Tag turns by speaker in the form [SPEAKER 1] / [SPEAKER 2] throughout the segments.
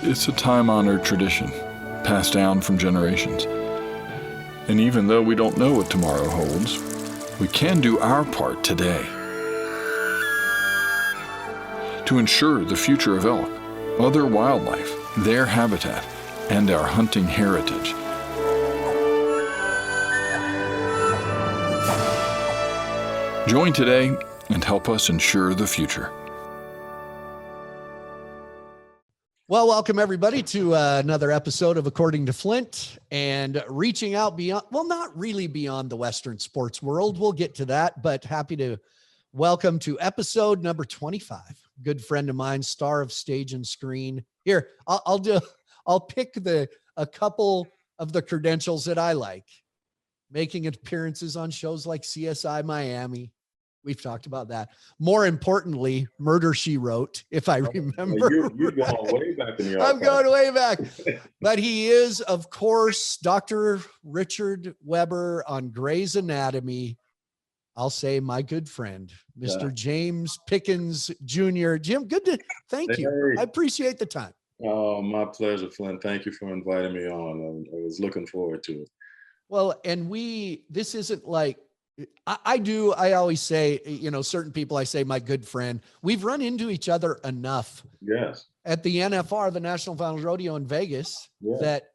[SPEAKER 1] It's a time-honored tradition, passed down from generations. And even though we don't know what tomorrow holds, we can do our part today to ensure the future of elk, other wildlife, their habitat, and our hunting heritage. Join today and help us ensure the future.
[SPEAKER 2] Well, welcome everybody to another episode of According to Flint, and reaching out beyond, well, not really beyond the Western sports world. We'll get to that, but happy to welcome to episode number 25. Good friend of mine, star of stage and screen. Here, I'll pick a couple of the credentials that I like. Making appearances on shows like CSI Miami. We've talked about that. More importantly, Murder, She Wrote, if I remember.
[SPEAKER 3] You're going way back in the
[SPEAKER 2] I'm going way back. But he is, of course, Dr. Richard Weber on Grey's Anatomy. I'll say my good friend, Mr. James Pickens Jr. Jim, thank you. I appreciate the time.
[SPEAKER 3] Oh, my pleasure, Flint. Thank you for inviting me on. I was looking forward to it.
[SPEAKER 2] Well, and this isn't like, I always say, certain people, I say, my good friend, we've run into each other enough.
[SPEAKER 3] Yes.
[SPEAKER 2] At the NFR, the National Finals Rodeo in Vegas, that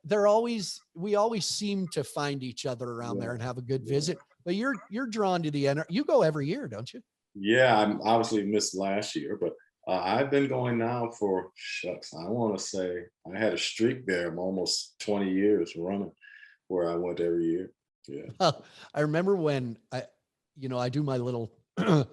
[SPEAKER 2] we always seem to find each other around there and have a good visit. But you're drawn to the NFR. You go every year, don't you?
[SPEAKER 3] Yeah, I obviously missed last year, but I've been going now for, I want to say I had a streak there of almost 20 years running where I went every year. Yeah.
[SPEAKER 2] I remember when I do my little, I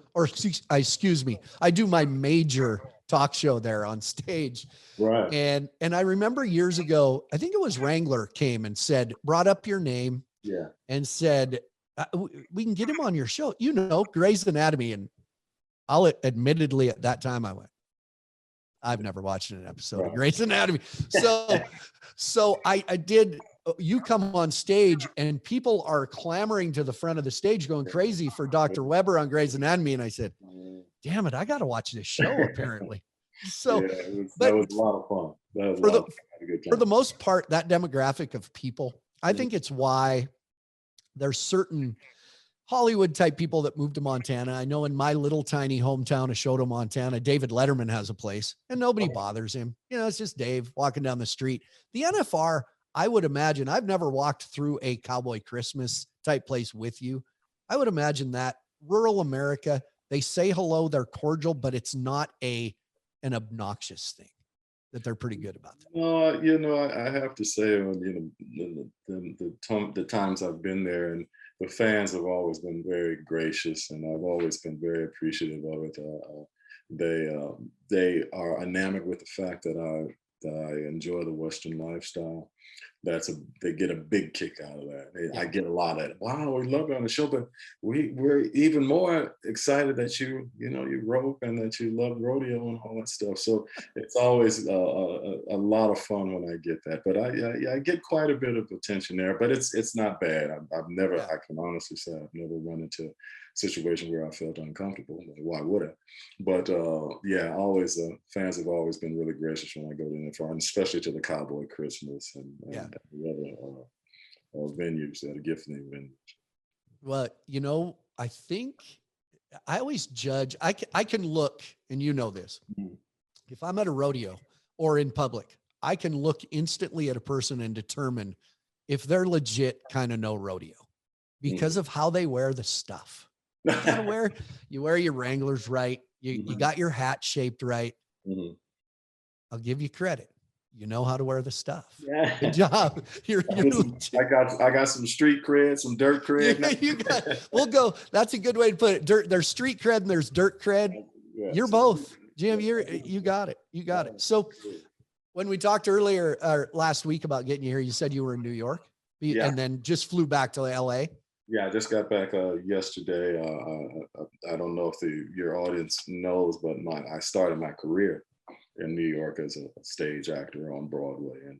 [SPEAKER 2] do my major talk show there on stage.
[SPEAKER 3] Right.
[SPEAKER 2] And I remember years ago, I think it was Wrangler came and brought up your name.
[SPEAKER 3] Yeah.
[SPEAKER 2] And said, we can get him on your show, Grey's Anatomy. And admittedly at that time I went, I've never watched an episode of Grey's Anatomy. So I did. You come on stage and people are clamoring to the front of the stage going crazy for Dr. Weber on Grey's Anatomy. And I said, damn it, I got to watch this show apparently. So
[SPEAKER 3] that was a lot of fun.
[SPEAKER 2] For the most part, that demographic of people, I think it's why there's certain Hollywood type people that moved to Montana. I know in my little tiny hometown of Ashoto, Montana, David Letterman has a place and nobody bothers him. It's just Dave walking down the street. The NFR, I would imagine, I've never walked through a Cowboy Christmas type place with you. I would imagine that rural America, they say hello, they're cordial, but it's not an obnoxious thing, that they're pretty good about that.
[SPEAKER 3] I have to say, the times I've been there, and the fans have always been very gracious, and I've always been very appreciative of it. They are enamored with the fact that I enjoy the Western lifestyle. They get a big kick out of that. I get a lot of it. Wow, we love you on the show, but we're even more excited that you rope and that you love rodeo and all that stuff. So it's always a lot of fun when I get that. But I get quite a bit of attention there. But it's not bad. I've never, I can honestly say, I've never run into a situation where I felt uncomfortable. Why would I? But always fans have always been really gracious when I go to the NFR, and especially to the Cowboy Christmas and the other venues that are gifting venues.
[SPEAKER 2] Well, I think I always judge. I can look, and this. Mm-hmm. If I'm at a rodeo or in public, I can look instantly at a person and determine if they're legit kind of know rodeo because of how they wear the stuff. You wear your Wranglers right. You got your hat shaped right. Mm-hmm. I'll give you credit. You know how to wear the stuff. Yeah. Good job.
[SPEAKER 3] I got some street cred, some dirt cred.
[SPEAKER 2] That's a good way to put it. There's street cred and there's dirt cred. Yeah, you're both, Jim. You got it. You got it. So when we talked earlier or last week about getting you here, you said you were in New York and then just flew back to LA.
[SPEAKER 3] Yeah, I just got back yesterday. I don't know if your audience knows, but I started my career in New York as a stage actor on Broadway, and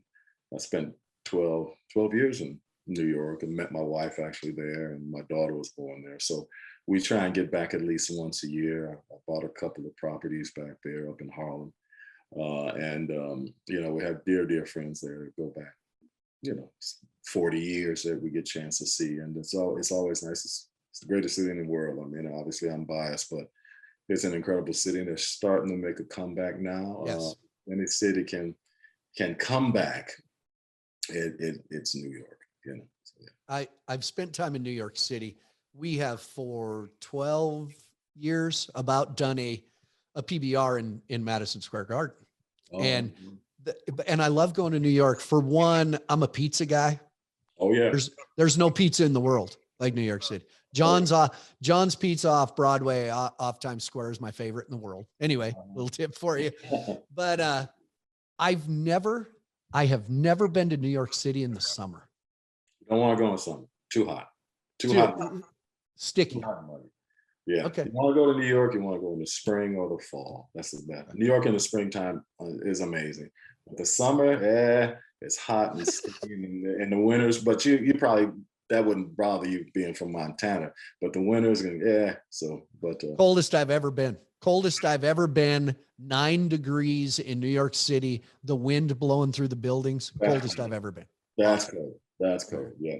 [SPEAKER 3] I spent 12 years in New York and met my wife actually there, and my daughter was born there. So we try and get back at least once a year. I bought a couple of properties back there up in Harlem. You know, we have dear friends there that go back, you know, 40 years that we get a chance to see. And it's always nice. It's the greatest city in the world. I mean, obviously I'm biased, but it's an incredible city. And they're starting to make a comeback now.
[SPEAKER 2] Yes.
[SPEAKER 3] Any city can come back. It's New York, you know. So, yeah.
[SPEAKER 2] I've spent time in New York City. We have for 12 years about done a PBR in Madison Square Garden.
[SPEAKER 3] Oh,
[SPEAKER 2] And and I love going to New York. For one, I'm a pizza guy.
[SPEAKER 3] oh yeah.
[SPEAKER 2] There's no pizza in the world like New York City. John's Pizza off Broadway, off Times Square is my favorite in the world. Anyway, little tip for you. But I have never been to New York City in the summer.
[SPEAKER 3] You don't want to go in summer. Too hot. Too hot.
[SPEAKER 2] Sticky.
[SPEAKER 3] Too hot, buddy. Yeah.
[SPEAKER 2] Okay.
[SPEAKER 3] You want to go to New York, you want to go in the spring or the fall. That's the best. New York in the springtime is amazing. But the summer, it's hot and sticky in the winters, but you probably, that wouldn't bother you being from Montana. But the winters,
[SPEAKER 2] Coldest I've ever been. Coldest I've ever been, 9 degrees in New York City, the wind blowing through the buildings. Coldest I've ever been.
[SPEAKER 3] That's cold. That's cold. Yeah,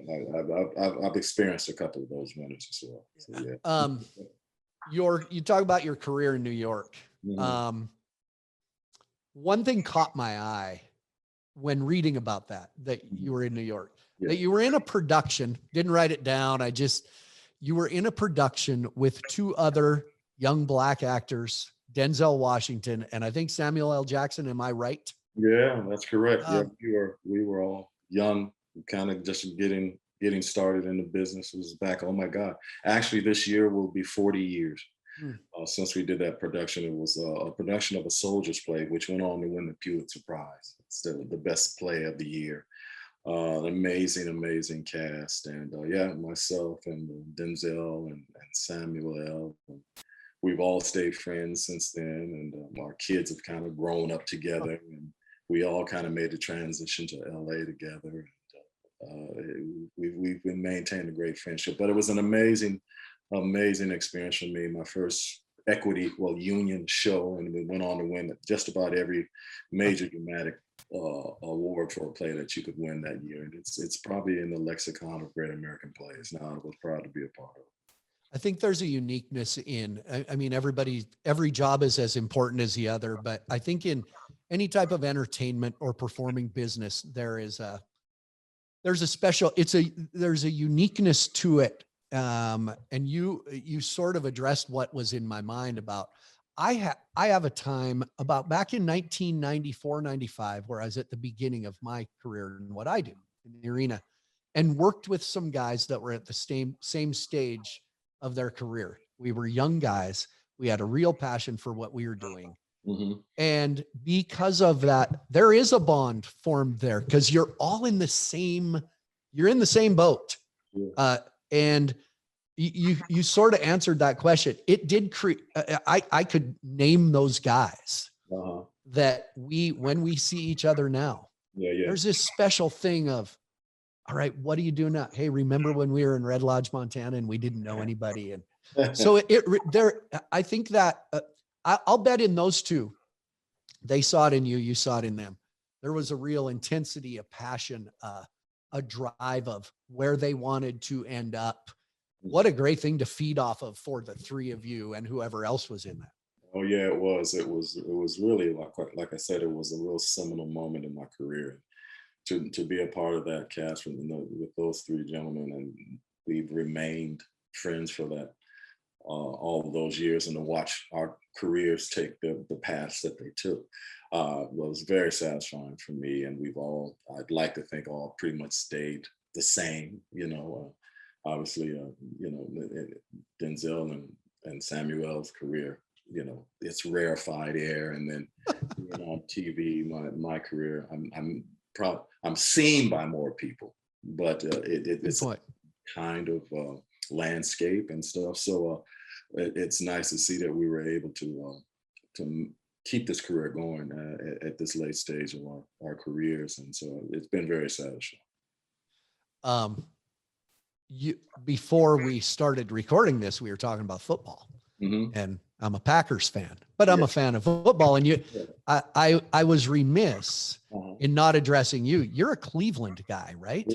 [SPEAKER 3] I've experienced a couple of those winters as well. So, yeah.
[SPEAKER 2] You talk about your career in New York.
[SPEAKER 3] Mm-hmm.
[SPEAKER 2] One thing caught my eye when reading about that you were in New York, that you were in a production, didn't write it down. You were in a production with 2 other young Black actors, Denzel Washington, and I think Samuel L. Jackson. Am I right?
[SPEAKER 3] Yeah, that's correct. Yeah, we were all young, kind of just getting started in the business. It was back, oh my God. Actually, this year will be 40 years since we did that production. It was a production of a soldier's play, which went on to win the Pulitzer Prize. It's the best play of the year. Amazing cast. And myself and Denzel and Samuel L. We've all stayed friends since then. And our kids have kind of grown up together. And we all kind of made the transition to LA together. We've been maintaining a great friendship, but it was an amazing experience for me. My first union show, and we went on to win just about every major dramatic award for a play that you could win that year. And it's probably in the lexicon of great American plays. Now, I was proud to be a part of it.
[SPEAKER 2] I think there's a uniqueness I mean, every job is as important as the other, but I think in any type of entertainment or performing business, there's a uniqueness to it. And you sort of addressed what was in my mind about, I have a time about back in 1994, 95, where I was at the beginning of my career and what I do in the arena, and worked with some guys that were at the same stage of their career. We were young guys. We had a real passion for what we were doing.
[SPEAKER 3] Mm-hmm.
[SPEAKER 2] And because of that, there is a bond formed there because you're all in the same boat.
[SPEAKER 3] Yeah.
[SPEAKER 2] And you sort of answered that question. It did create, I could name those guys that when we see each other now, there's this special thing of, all right, what are you doing now? Hey, remember when we were in Red Lodge, Montana, and we didn't know anybody? And so I think that I'll bet in those 2, they saw it in you, you saw it in them. There was a real intensity, a passion, a drive of where they wanted to end up. What a great thing to feed off of for the 3 of you and whoever else was in that.
[SPEAKER 3] Oh yeah, it was. It was really, like I said, it was a real seminal moment in my career. To be a part of that cast with those 3 gentlemen, and we've remained friends for that all of those years, and to watch our careers take the paths that they took was very satisfying for me. And I'd like to think all pretty much stayed the same, obviously, Denzel and Samuel's career, it's rarefied air. And then on TV, my career, I'm seen by more people, but it's a kind of landscape and stuff. So it's nice to see that we were able to keep this career going at this late stage of our careers. And so it's been very satisfying.
[SPEAKER 2] Before we started recording this, we were talking about football.
[SPEAKER 3] Mm-hmm.
[SPEAKER 2] And I'm a Packers fan, but I'm a fan of football. And I was remiss in not addressing you. You're a Cleveland guy, right?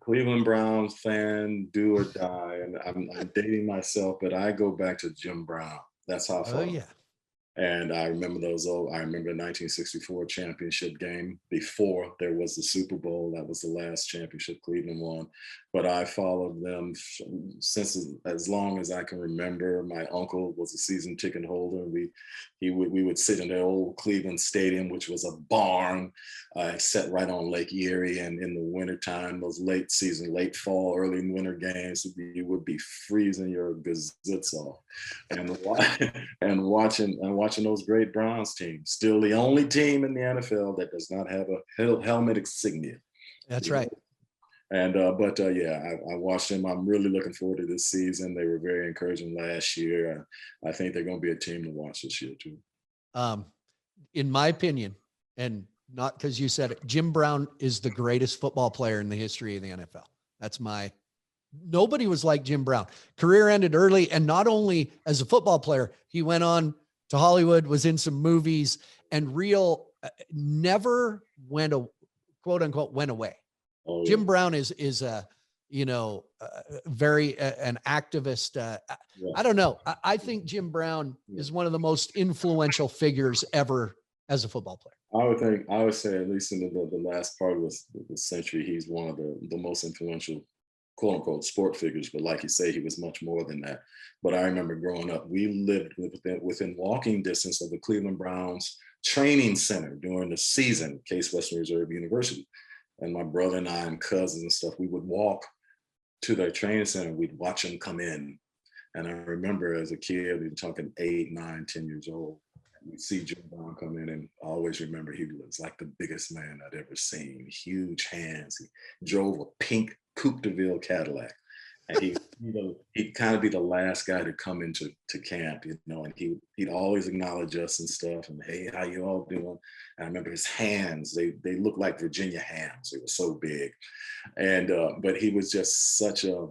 [SPEAKER 3] Cleveland Browns fan, do or die. And I'm dating myself, but I go back to Jim Brown. That's how far.
[SPEAKER 2] Oh yeah.
[SPEAKER 3] And I remember the 1964 championship game before there was the Super Bowl. That was the last championship Cleveland won. But I followed them since as long as I can remember. My uncle was a season ticket holder. We would sit in the old Cleveland Stadium, which was a barn. I sat right on Lake Erie, and in the wintertime, those late fall, early winter games, you would be freezing your gazettes off. And watching those great Browns teams. Still the only team in the NFL that does not have a helmet insignia.
[SPEAKER 2] That's right.
[SPEAKER 3] And I watched them. I'm really looking forward to this season. They were very encouraging last year. I think they're going to be a team to watch this year too.
[SPEAKER 2] In my opinion, and not because you said it, Jim Brown is the greatest football player in the history of the NFL. Nobody was like Jim Brown. Career ended early, and not only as a football player, he went on to Hollywood, was in some movies, and never went quote unquote went away.
[SPEAKER 3] Oh,
[SPEAKER 2] Jim Brown is very an activist. I don't know. I think Jim Brown is one of the most influential figures ever as a football player.
[SPEAKER 3] I would say, at least in the last part of the century, he's one of the most influential, quote unquote, sport figures. But like you say, he was much more than that. But I remember growing up, we lived within walking distance of the Cleveland Browns training center during the season, Case Western Reserve University. And my brother and I and cousins and stuff, we would walk to their training center. We'd watch them come in. And I remember as a kid, we were talking 8, 9, 10 years old. We'd see Jim Brown come in, and I always remember he was like the biggest man I'd ever seen. Huge hands. He drove a pink Coupe de Ville Cadillac. And he'd kind of be the last guy to come into camp, and he'd always acknowledge us and stuff. And hey, how you all doing? And I remember his hands; they looked like Virginia hams. They were so big, and but he was just such a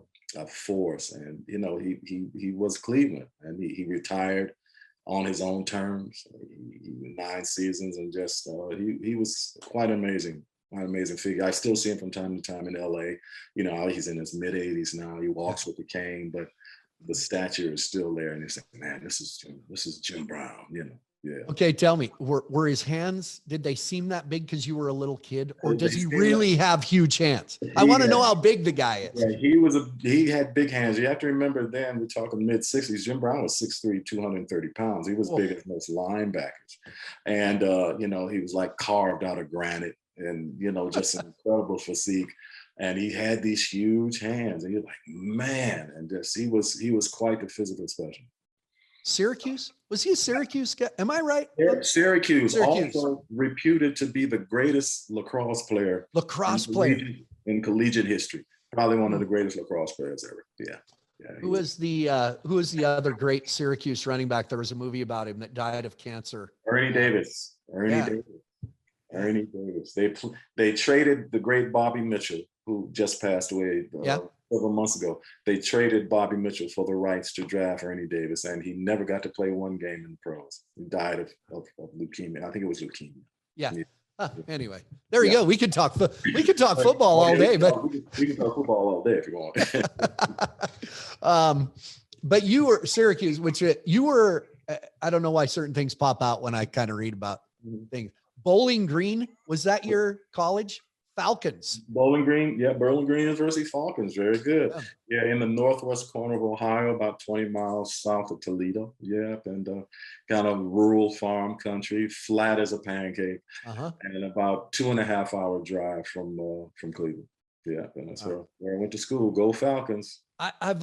[SPEAKER 3] force. And he was Cleveland, and he retired on his own terms. He 9 seasons, and just he was quite amazing. An amazing figure. I still see him from time to time in LA. He's in his mid 80s now. He walks with a cane, but the stature is still there. And you say, man, this is Jim Brown. Yeah.
[SPEAKER 2] Okay, tell me, were his hands? Did they seem that big because you were a little kid, or does he really have huge hands? I want to know how big the guy is.
[SPEAKER 3] Yeah, he had big hands. You have to remember, then we're talking mid 60s. Jim Brown was 6'3", 230 pounds. He was big as most linebackers, and he was like carved out of granite. And just an incredible physique, and he had these huge hands, and you're like, man, and just he was quite the physical specimen.
[SPEAKER 2] Syracuse? Was he a Syracuse guy? Am I right?
[SPEAKER 3] Yeah, Syracuse, also reputed to be the greatest lacrosse player in collegiate history. Probably one of the greatest lacrosse players ever. Yeah.
[SPEAKER 2] Who was the other great Syracuse running back? There was a movie about him that died of cancer.
[SPEAKER 3] Ernie Davis. Ernie Davis. They traded the great Bobby Mitchell, who just passed away several months ago. They traded Bobby Mitchell for the rights to draft Ernie Davis, and he never got to play one game in the pros. He died of leukemia. I think it was leukemia.
[SPEAKER 2] Yeah. Anyway, there you go. We could talk football all day, but
[SPEAKER 3] we can talk football all day if you want.
[SPEAKER 2] But you were Syracuse, which you were. I don't know why certain things pop out when I kind of read about things. Bowling Green, was that your college? Falcons.
[SPEAKER 3] Bowling Green, yeah, Bowling Green University Falcons, very good. Yeah, in the northwest corner of Ohio, about 20 miles south of Toledo. Yeah, and kind of rural farm country, flat as a pancake, and about 2.5 hour drive from Cleveland. Yeah, and that's where I went to school. Go Falcons.
[SPEAKER 2] I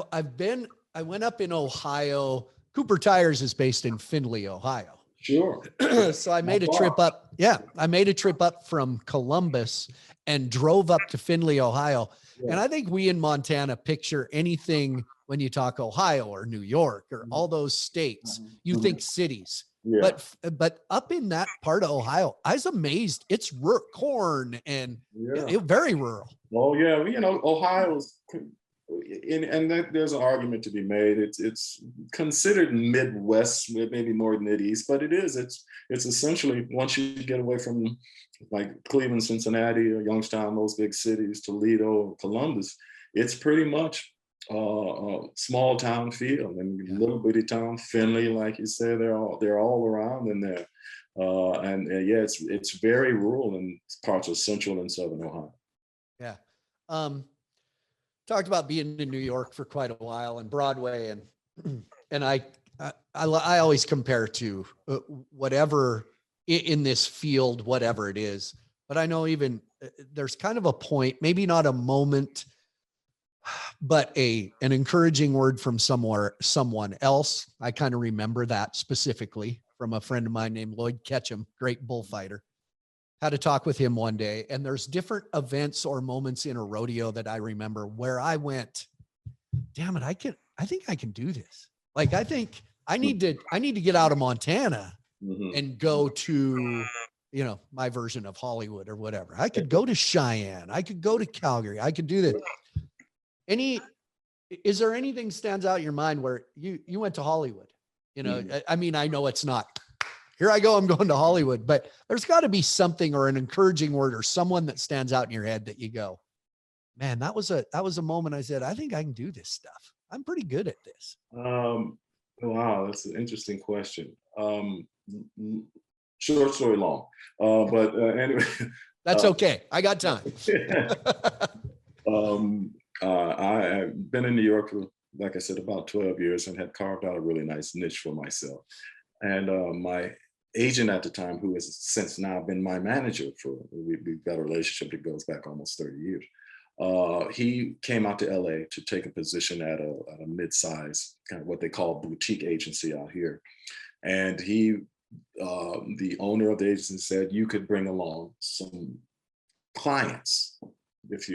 [SPEAKER 2] went up in Ohio. Cooper Tires is based in Findlay, Ohio.
[SPEAKER 3] Sure.
[SPEAKER 2] So I made a trip up. Yeah, I made a trip up from Columbus and drove up to Findlay, Ohio. Yeah. And I think we in Montana picture anything when you talk Ohio or New York or all those states, you think cities. Yeah. But up in that part of Ohio, I was amazed. It's corn and very rural.
[SPEAKER 3] Well, yeah, Ohio's and that there's an argument to be made. It's considered Midwest, maybe more Mid-East, but it's essentially, once you get away from like Cleveland, Cincinnati, or Youngstown, those big cities, Toledo, Columbus, it's pretty much a small town feel, and little bitty town, Findlay, like you said, they're all around in there. Yeah, it's very rural in parts of central and southern Ohio.
[SPEAKER 2] Yeah. Talked about being in New York for quite a while and Broadway, and I always compare to whatever in this field, whatever it is. But I know even there's kind of a point, maybe not a moment, but an encouraging word from someone else. I kind of remember that specifically from a friend of mine named Lloyd Ketchum, great bullfighter. Had a talk with him one day, and there's different events or moments in a rodeo that I remember where I went, damn it, I think I can do this. Like, I think I need to get out of Montana and go to, my version of Hollywood or whatever. I could go to Cheyenne. I could go to Calgary. I could do this. Is there anything stands out in your mind where you went to Hollywood? I mean, I know it's not, here I go, I'm going to Hollywood, but there's got to be something or an encouraging word or someone that stands out in your head that you go, man, that was a moment I said, I think I can do this stuff. I'm pretty good at this.
[SPEAKER 3] Wow, that's an interesting question. Short story long, but anyway.
[SPEAKER 2] That's okay. I got time.
[SPEAKER 3] I've been in New York for, like I said, about 12 years, and had carved out a really nice niche for myself. And my agent at the time, who has since now been my manager we've got a relationship that goes back almost 30 years. He came out to LA to take a position at a mid-size, kind of what they call boutique agency out here. And the owner of the agency said, you could bring along some clients if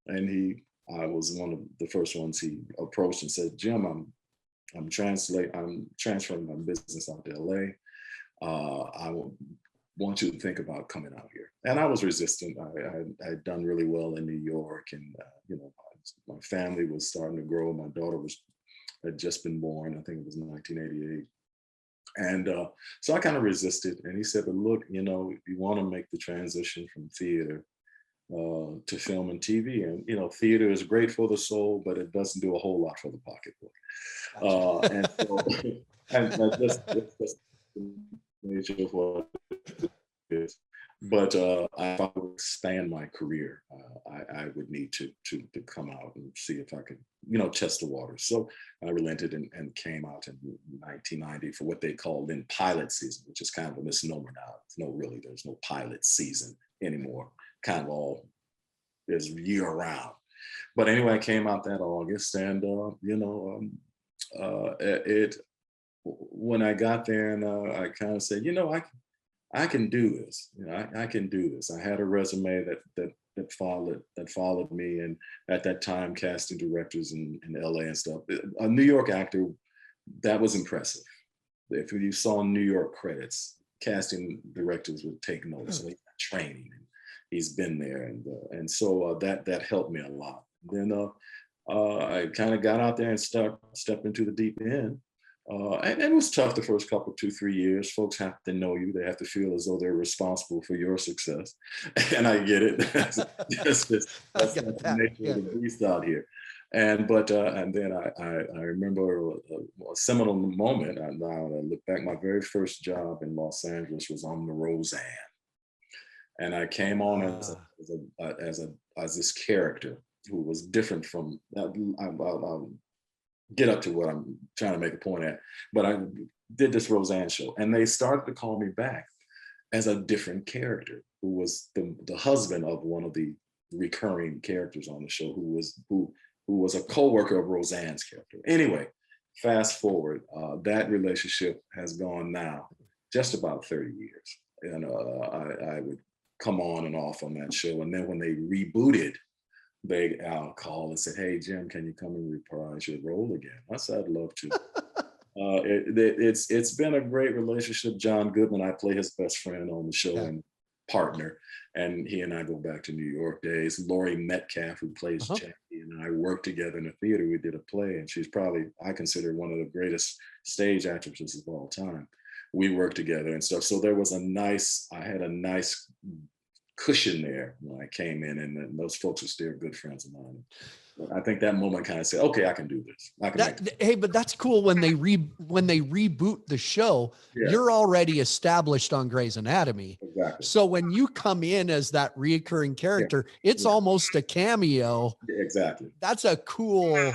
[SPEAKER 3] and I was one of the first ones he approached and said, Jim, I'm transferring my business out to LA. I want you to think about coming out here. And I was resistant. I'd done really well in New York, and my family was starting to grow. My daughter had just been born. I think it was 1988. And so I kind of resisted. And he said, but look, if you want to make the transition from theater to film and TV, and theater is great for the soul, but it doesn't do a whole lot for the pocketbook. And so, and that's the nature of what it is. But if I would expand my career, I would need to come out and see if I could, test the waters. So I relented and came out in 1990 for what they called in pilot season, which is kind of a misnomer now. There's no pilot season anymore. Kind of all is year round. But anyway, I came out that August, and when I got there, and I kind of said, I can do this. I can do this. I had a resume that followed me, and at that time, casting directors in LA and stuff. A New York actor, that was impressive. If you saw New York credits, casting directors would take notice. So training. He's been there, and so that helped me a lot. Then I kind of got out there and stepped into the deep end, and it was tough the first couple, 2-3 years. Folks have to know you; they have to feel as though they're responsible for your success, and I get it. That's the nature of the beast out here. And then I remember a seminal moment. Now I look back, my very first job in Los Angeles was on the Roseanne. And I came on as this character who was different from. I'll get up to what I'm trying to make a point at. But I did this Roseanne show, and they started to call me back as a different character, who was the husband of one of the recurring characters on the show, who was a co-worker of Roseanne's character. Anyway, fast forward, that relationship has gone now just about 30 years, and I would come on and off on that show. And then when they rebooted, they called and said, hey, Jim, can you come and reprise your role again? I said, I'd love to. It's been a great relationship. John Goodman, I play his best friend on the show. And partner, and he and I go back to New York days. Laurie Metcalf, who plays Jackie, and I worked together in the theater. We did a play, and she's probably, I consider, one of the greatest stage actresses of all time. We worked together and stuff. So there was I had a nice cushion there when I came in, and those folks are still good friends of mine. But I think that moment kind of said, okay, I can do this.
[SPEAKER 2] Hey, but that's cool when they reboot the show.
[SPEAKER 3] Yeah.
[SPEAKER 2] You're already established on Grey's Anatomy.
[SPEAKER 3] Exactly.
[SPEAKER 2] So when you come in as that reoccurring character, it's almost a cameo.
[SPEAKER 3] Exactly.
[SPEAKER 2] That's a cool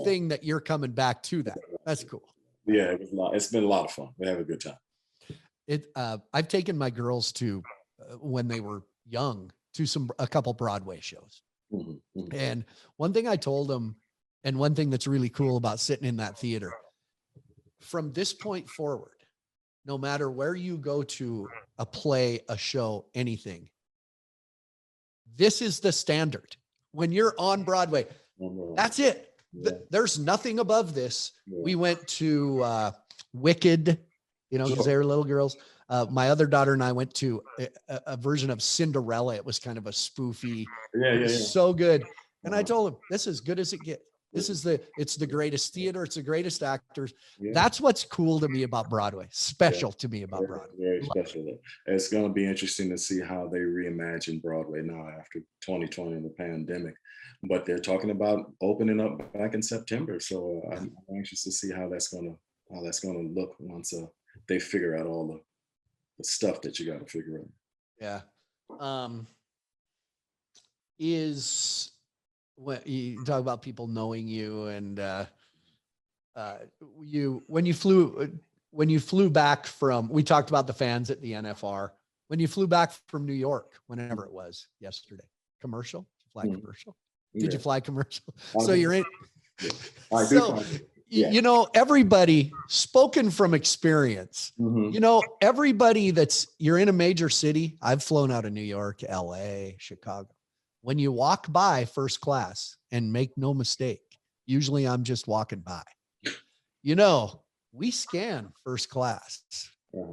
[SPEAKER 2] thing that you're coming back to that. That's cool.
[SPEAKER 3] Yeah, it's been a lot of fun. We have a good time.
[SPEAKER 2] I've taken my girls to when they were young to a couple Broadway shows.
[SPEAKER 3] Mm-hmm, mm-hmm.
[SPEAKER 2] And one thing I told them, and one thing that's really cool about sitting in that theater, from this point forward, no matter where you go to a play, a show, anything, this is the standard. When you're on Broadway, that's it. Yeah. There's nothing above this. Yeah. We went to Wicked, because they were little girls. My other daughter and I went to a version of Cinderella. It was kind of a spoofy. So good. And I told him, this is as good as it gets. It's the greatest theater. It's the greatest actors. Yeah. That's what's cool to me about Broadway. Special to me about Broadway.
[SPEAKER 3] Very special. It's going to be interesting to see how they reimagine Broadway now after 2020 and the pandemic. But they're talking about opening up back in September. So I'm anxious to see how that's going to look once they figure out all the stuff that you got to figure out.
[SPEAKER 2] Yeah. When you talk about people knowing you, and when you flew back from, we talked about the fans at the NFR, when you flew back from New York, whenever it was yesterday, commercial, commercial. Did you fly commercial? So you're in. Yeah. Everybody, spoken from experience, everybody you're in a major city. I've flown out of New York, LA, Chicago. When you walk by first class, and make no mistake, usually I'm just walking by, we scan first class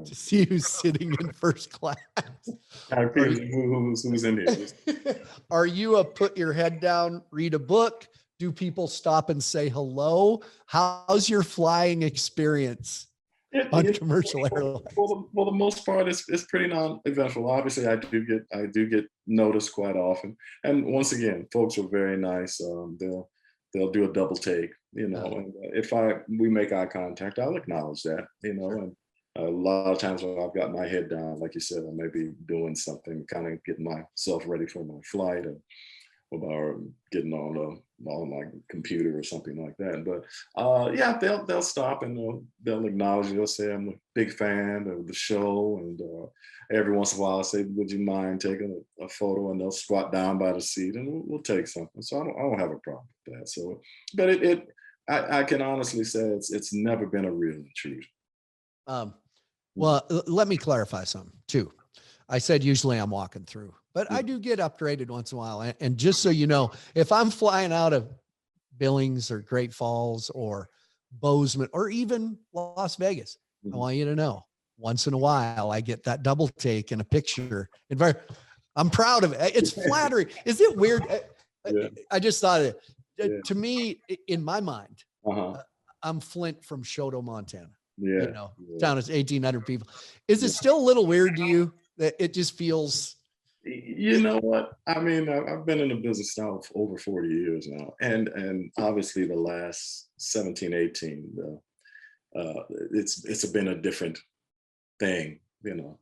[SPEAKER 2] to see who's sitting in first class.
[SPEAKER 3] Who's in here?
[SPEAKER 2] Are you a put your head down, read a book? Do people stop and say hello? How's your flying experience on commercial airlines?
[SPEAKER 3] For the most part, it's pretty non-eventful. Obviously, I do get noticed quite often, and once again, folks are very nice. They'll do a double take, and if we make eye contact, I'll acknowledge that, and a lot of times when I've got my head down, like you said, I may be doing something, kind of getting myself ready for my flight, or getting on my computer or something like that. But they'll stop and they'll acknowledge. They'll say I'm a big fan of the show, and every once in a while I'll say, "Would you mind taking a photo?" And they'll squat down by the seat, and we'll take something. So I don't have a problem with that. So, but I can honestly say it's never been a real treat.
[SPEAKER 2] Well, let me clarify something too. I said usually I'm walking through, but I do get upgraded once in a while. And just so you know, if I'm flying out of Billings or Great Falls or Bozeman or even Las Vegas, I want you to know, once in a while I get that double take in a picture. I'm proud of it. It's flattering. Is it weird? I just thought it. To me, in my mind, I'm Flint from Choteau, Montana. Town is 1,800 people. Is it still a little weird to you that it just feels?
[SPEAKER 3] You know what? I mean, I've been in the business now for over 40 years now. And obviously the last 17, 18, it's been a different thing, the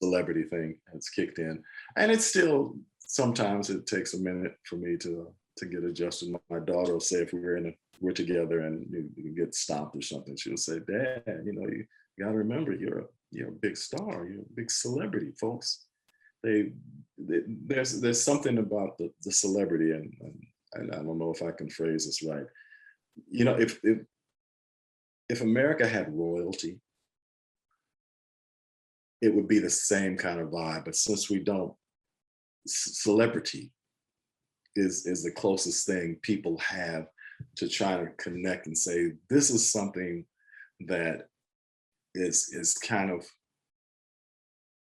[SPEAKER 3] celebrity thing has kicked in. And it's still, sometimes it takes a minute for me to get adjusted. My daughter will say, if we're together and you get stopped or something, she'll say, "Dad, you got to remember you're a big star, you're a big celebrity, folks." There's something about the celebrity, and I don't know if I can phrase this right. If America had royalty, it would be the same kind of vibe. But since we don't, celebrity is the closest thing people have to try to connect and say, this is something that is kind of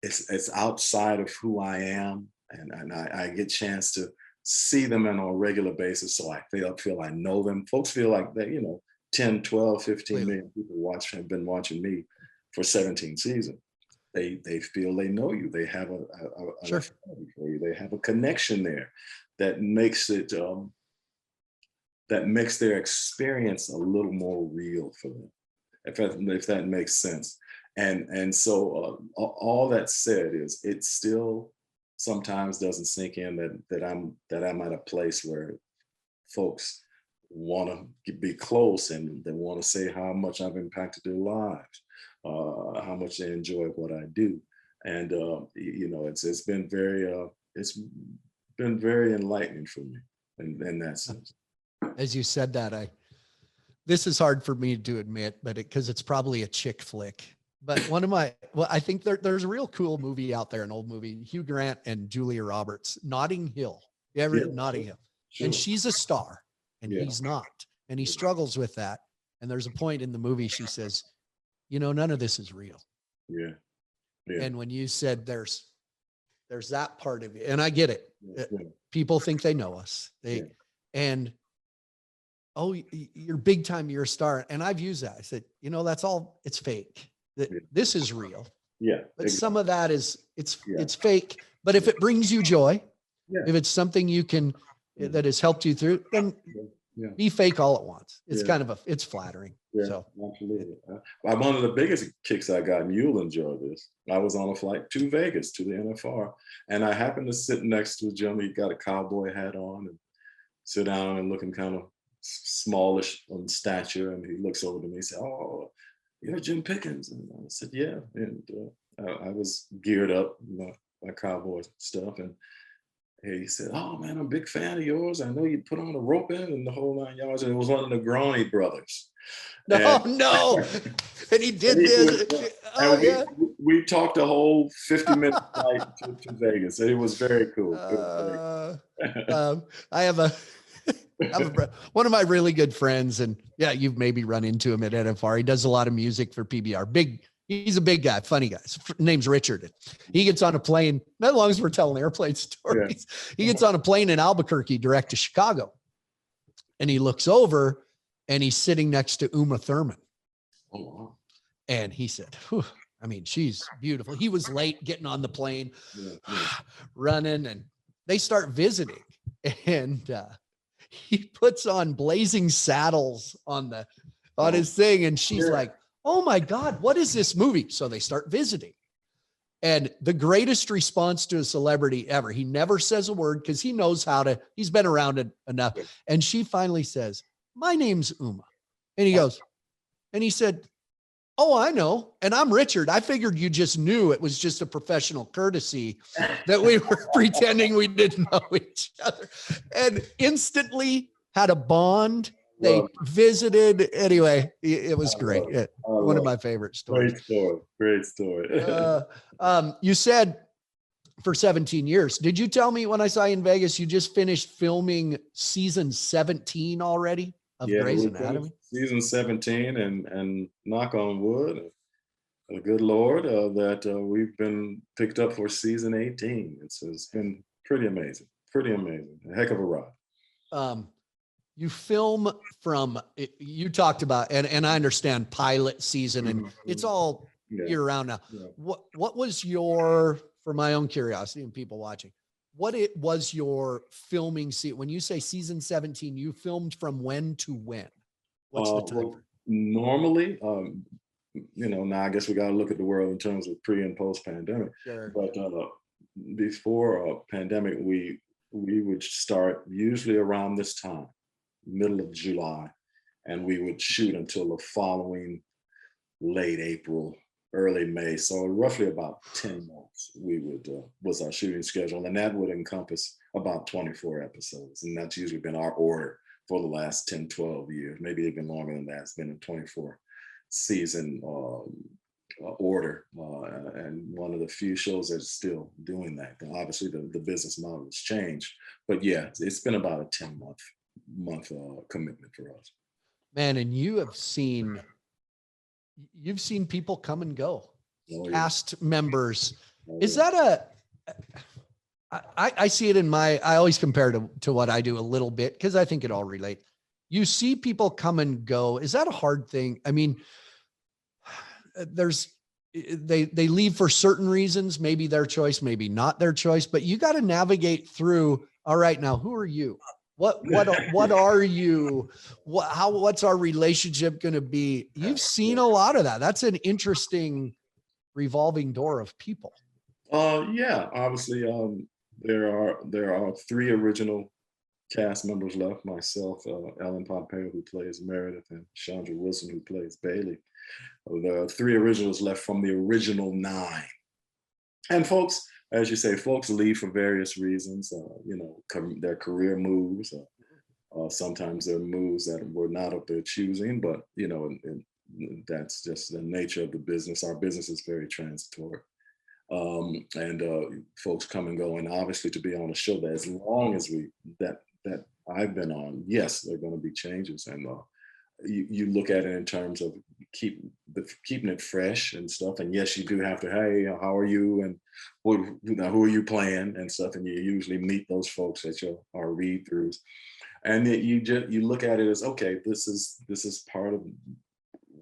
[SPEAKER 3] it's outside of who I am, and I get a chance to see them on a regular basis, so I feel I know them. Folks feel like they, 10, 12, 15
[SPEAKER 2] Completely.
[SPEAKER 3] million people have been watching me for 17 seasons. They feel they know you. They have an
[SPEAKER 2] Sure.
[SPEAKER 3] affinity for you. They have a connection there that makes it that makes their experience a little more real for them, if that makes sense. And so all that said is, it still sometimes doesn't sink in that I'm at a place where folks want to be close, and they want to say how much I've impacted their lives, how much they enjoy what I do. And it's been very enlightening for me in that sense.
[SPEAKER 2] As you said that, this is hard for me to admit, but because it's probably a chick flick. But I think there's a real cool movie out there, an old movie, Hugh Grant and Julia Roberts, Notting Hill. You ever Notting Hill?
[SPEAKER 3] Sure.
[SPEAKER 2] And she's a star and
[SPEAKER 3] Yeah.
[SPEAKER 2] he's not. And he struggles with that. And there's a point in the movie, she says, none of this is real.
[SPEAKER 3] Yeah. Yeah.
[SPEAKER 2] And when you said there's that part of it, and I get it.
[SPEAKER 3] Yeah.
[SPEAKER 2] People think they know us. And oh, you're big time, you're a star. And I've used that. I said, that's all, it's fake. This is real.
[SPEAKER 3] Yeah.
[SPEAKER 2] But
[SPEAKER 3] exactly.
[SPEAKER 2] some of that it's fake. But if it brings you joy, if it's something you can, that has helped you through, then be fake all at once. It's kind of it's flattering.
[SPEAKER 3] Yeah,
[SPEAKER 2] So
[SPEAKER 3] absolutely. One of the biggest kicks I got, and you'll enjoy this. I was on a flight to Vegas to the NFR, and I happened to sit next to a gentleman. He got a cowboy hat on and sit down and looking kind of smallish on stature. And he looks over to me and said, "Oh, you're Jim Pickens." And I said, "Yeah." And I was geared up, my cowboy stuff. And he said, "Oh man, I'm a big fan of yours. I know you put on a rope in and the whole 9 yards." And it was one of the Negroni brothers.
[SPEAKER 2] no. And he did this.
[SPEAKER 3] We talked a whole 50-minute flight to Vegas. It was very cool.
[SPEAKER 2] I have one of my really good friends, and you've maybe run into him at NFR. He does a lot of music for PBR. He's a big guy, funny guy. His name's Richard. He gets on a plane, not as long as we're telling airplane stories. Yeah. He gets on a plane in Albuquerque direct to Chicago. And he looks over and he's sitting next to Uma Thurman.
[SPEAKER 3] Oh, wow.
[SPEAKER 2] And he said, she's beautiful. He was late getting on the plane, running, and they start visiting. And he puts on Blazing Saddles on his thing. And she's like, "Oh my God, what is this movie?" So they start visiting. And the greatest response to a celebrity ever, he never says a word because he knows he's been around it enough. And she finally says, "My name's Uma." And he goes, and he said, "Oh, I know. And I'm Richard. I figured you just knew it was just a professional courtesy that we were pretending we didn't know each other." And instantly had a bond. They visited. Anyway, it was great. One of my favorite stories.
[SPEAKER 3] Great story.
[SPEAKER 2] You said for 17 years. Did you tell me when I saw you in Vegas, you just finished filming season 17 already of Grey's Anatomy?
[SPEAKER 3] Season 17, and knock on wood, the good Lord, that we've been picked up for season 18. It's been pretty amazing. A heck of a ride.
[SPEAKER 2] You film you talked about, and I understand pilot season, and it's all year round now. Yeah. What was for my own curiosity and people watching, was your filming season? When you say season 17, you filmed from when to when? What's the time?
[SPEAKER 3] Well, normally, now I guess we got to look at the world in terms of pre and post pandemic.
[SPEAKER 2] Sure.
[SPEAKER 3] But before pandemic, we would start usually around this time, middle of July, and we would shoot until the following late April, early May. So roughly about 10 months was our shooting schedule, and that would encompass about 24 episodes. And that's usually been our order for the last 10, 12 years, maybe even longer than that. It's been a 24 season order, and one of the few shows that's still doing that. Obviously the business model has changed, but it's been about a 10-month commitment for us.
[SPEAKER 2] Man, and you've seen people come and go. Cast members Is that I see it in I always compare to what I do a little bit because I think it all relates. You see people come and go. Is that a hard thing? I mean, they leave for certain reasons, maybe their choice, maybe not their choice, but you got to navigate through. All right, now who are you? What are you? What's our relationship going to be? You've seen a lot of that. That's an interesting revolving door of people.
[SPEAKER 3] Yeah, obviously, there are three original cast members left. Myself, Ellen Pompeo, who plays Meredith, and Chandra Wilson, who plays Bailey. The three originals left from the original 9. And folks, as you say, folks leave for various reasons. Their career moves. Sometimes they're moves that were not of their choosing, but and that's just the nature of the business. Our business is very transitory. And folks come and go, and obviously to be on a show that as long as that I've been on, yes, there are going to be changes, and you look at it in terms of keeping it fresh and stuff. And yes, you do have to, hey, how are you, and who are you playing and stuff, and you usually meet those folks at our read throughs, and you look at it as, okay, this is part of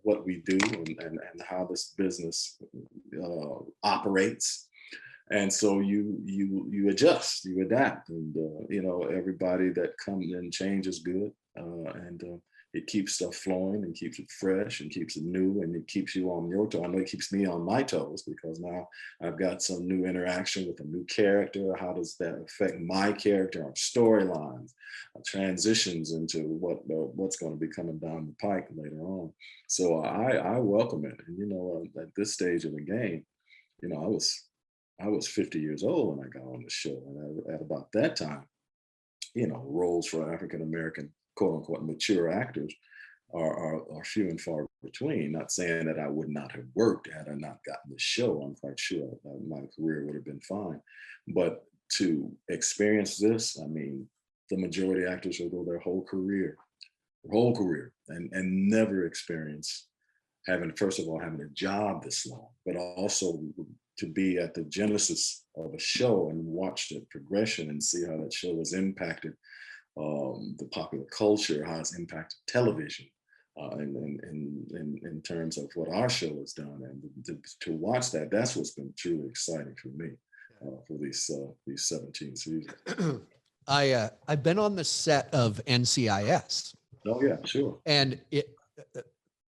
[SPEAKER 3] what we do and how this business operates. And so you adjust, you adapt, and everybody that comes and changes good, and it keeps stuff flowing and keeps it fresh and keeps it new, and it keeps you on your toes. I know it keeps me on my toes because now I've got some new interaction with a new character. How does that affect my character, our storylines, transitions into what's going to be coming down the pike later on. So I welcome it. And at this stage of the game, I was 50 years old when I got on the show, and at about that time, roles for African American, quote unquote, mature actors are few and far between. Not saying that I would not have worked had I not gotten the show. I'm quite sure my career would have been fine. But to experience this, I mean, the majority of actors will go their whole career, and never experience first of all, having a job this long, but also to be at the genesis of a show and watch the progression and see how that show has impacted the popular culture, how it's impacted television, in terms of what our show has done, and to watch that's what's been truly exciting for me for these 17 seasons.
[SPEAKER 2] I've been on the set of NCIS.
[SPEAKER 3] Oh yeah, sure.
[SPEAKER 2] And it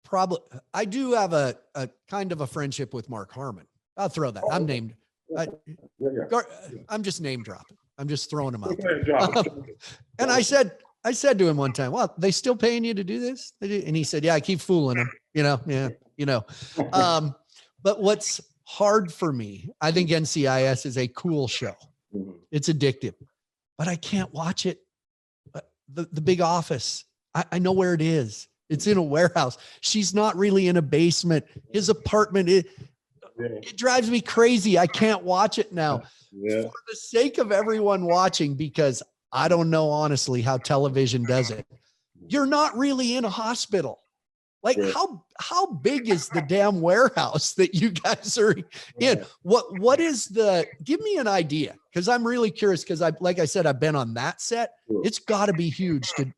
[SPEAKER 2] probably I do have a kind of a friendship with Mark Harmon. I'll throw that. I'm named. I'm just name dropping. I'm just throwing him out there. And I said to him one time, "Well, they still paying you to do this?" And he said, "Yeah, I keep fooling them." But what's hard for me, I think NCIS is a cool show. It's addictive, but I can't watch it. The Big Office, I know where it is. It's in a warehouse. She's not really in a basement. His apartment, it drives me crazy. I can't watch it now. Yeah. For the sake of everyone watching, because I don't know honestly how television does it. You're not really in a hospital. Like how big is the damn warehouse that you guys are in? What is give me an idea? Because I'm really curious, because like I said, I've been on that set. It's got to be huge to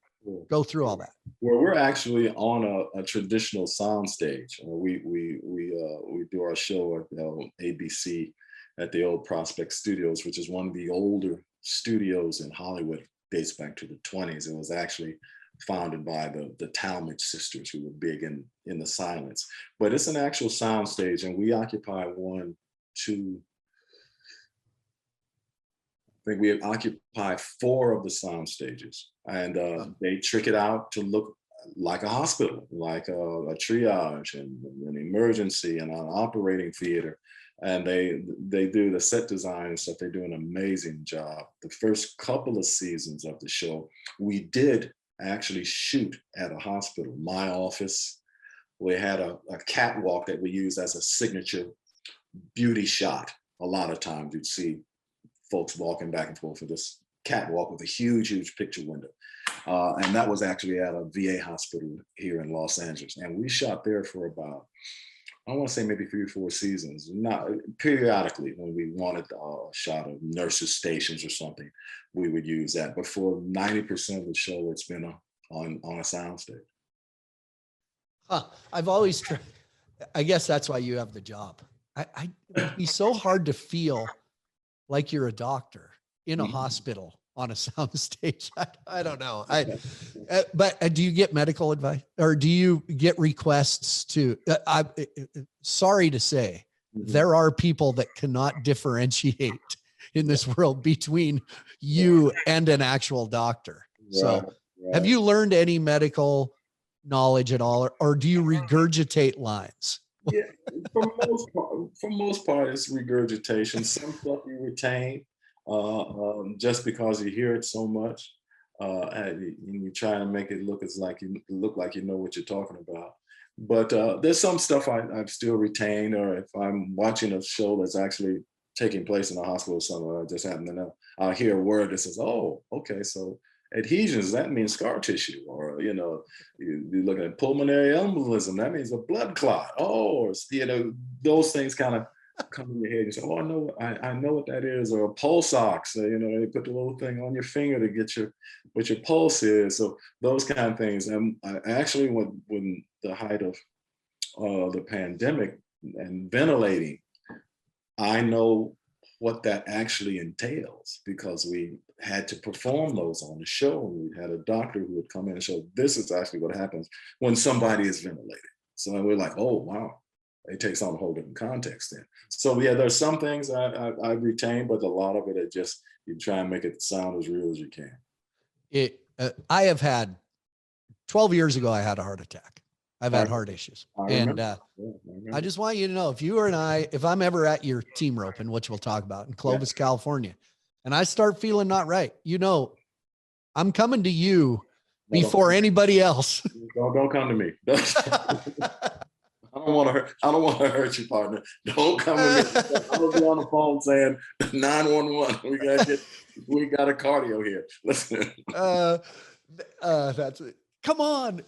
[SPEAKER 2] go through all that.
[SPEAKER 3] Well, we're actually on a traditional sound stage. We do our show at ABC at the old Prospect Studios, which is one of the older studios in Hollywood. Dates back to the 20s. It was actually founded by the Talmadge sisters, who were big in the silence. But it's an actual sound stage, and we occupy we occupy 4 of the sound stages, and they trick it out to look like a hospital, like a triage and an emergency and an operating theater. And they do the set design and stuff. They do an amazing job. The first couple of seasons of the show, we did actually shoot at a hospital. My office, we had a catwalk that we used as a signature beauty shot. A lot of times you'd see folks walking back and forth for this catwalk with a huge picture window. And that was actually at a VA hospital here in Los Angeles. And we shot there for about I want to say maybe 3 or 4 seasons. Not periodically when we wanted a shot of nurses' stations or something, we would use that. But for 90% of the show, it's been on a soundstage.
[SPEAKER 2] Huh. I've always tried. I guess that's why you have the job. It would be so hard to feel like you're a doctor in a hospital on a soundstage. I don't know. But do you get medical advice, or do you get requests to? Sorry to say, there are people that cannot differentiate in this world between you and an actual doctor. So, have you learned any medical knowledge at all, or do you regurgitate lines?
[SPEAKER 3] Yeah, for most part, it's regurgitation. Some stuff you retain just because you hear it so much, and you try to make it look like you know what you're talking about. But there's some stuff I've still retained, or if I'm watching a show that's actually taking place in a hospital somewhere, I just happen to know, I'll hear a word that says, "Oh, okay, so adhesions, that means scar tissue," or you're looking at pulmonary embolism, that means a blood clot. Oh, those things kind of come in your head. You say, "Oh, I know what that is," or a pulse ox. They put the little thing on your finger to get what your pulse is. So those kind of things. And I actually, when the height of the pandemic and ventilating, I know what that actually entails, because we had to perform those on the show. We had a doctor who would come in and show, this is actually what happens when somebody is ventilated. So we're like, oh, wow, it takes on a whole different context then. So yeah, there's some things I retain, but a lot of it, you try and make it sound as real as you can.
[SPEAKER 2] I have had 12 years ago, I had a heart attack. I've had heart issues. I just want you to know, if I'm ever at your team roping, which we'll talk about in Clovis, California, and I start feeling not right, I'm coming to you before anybody else.
[SPEAKER 3] Don't come to me. I don't want to hurt you, partner. Don't come to me. I'm gonna be on the phone saying 911. We got a cardio here. Listen.
[SPEAKER 2] That's it. Come on.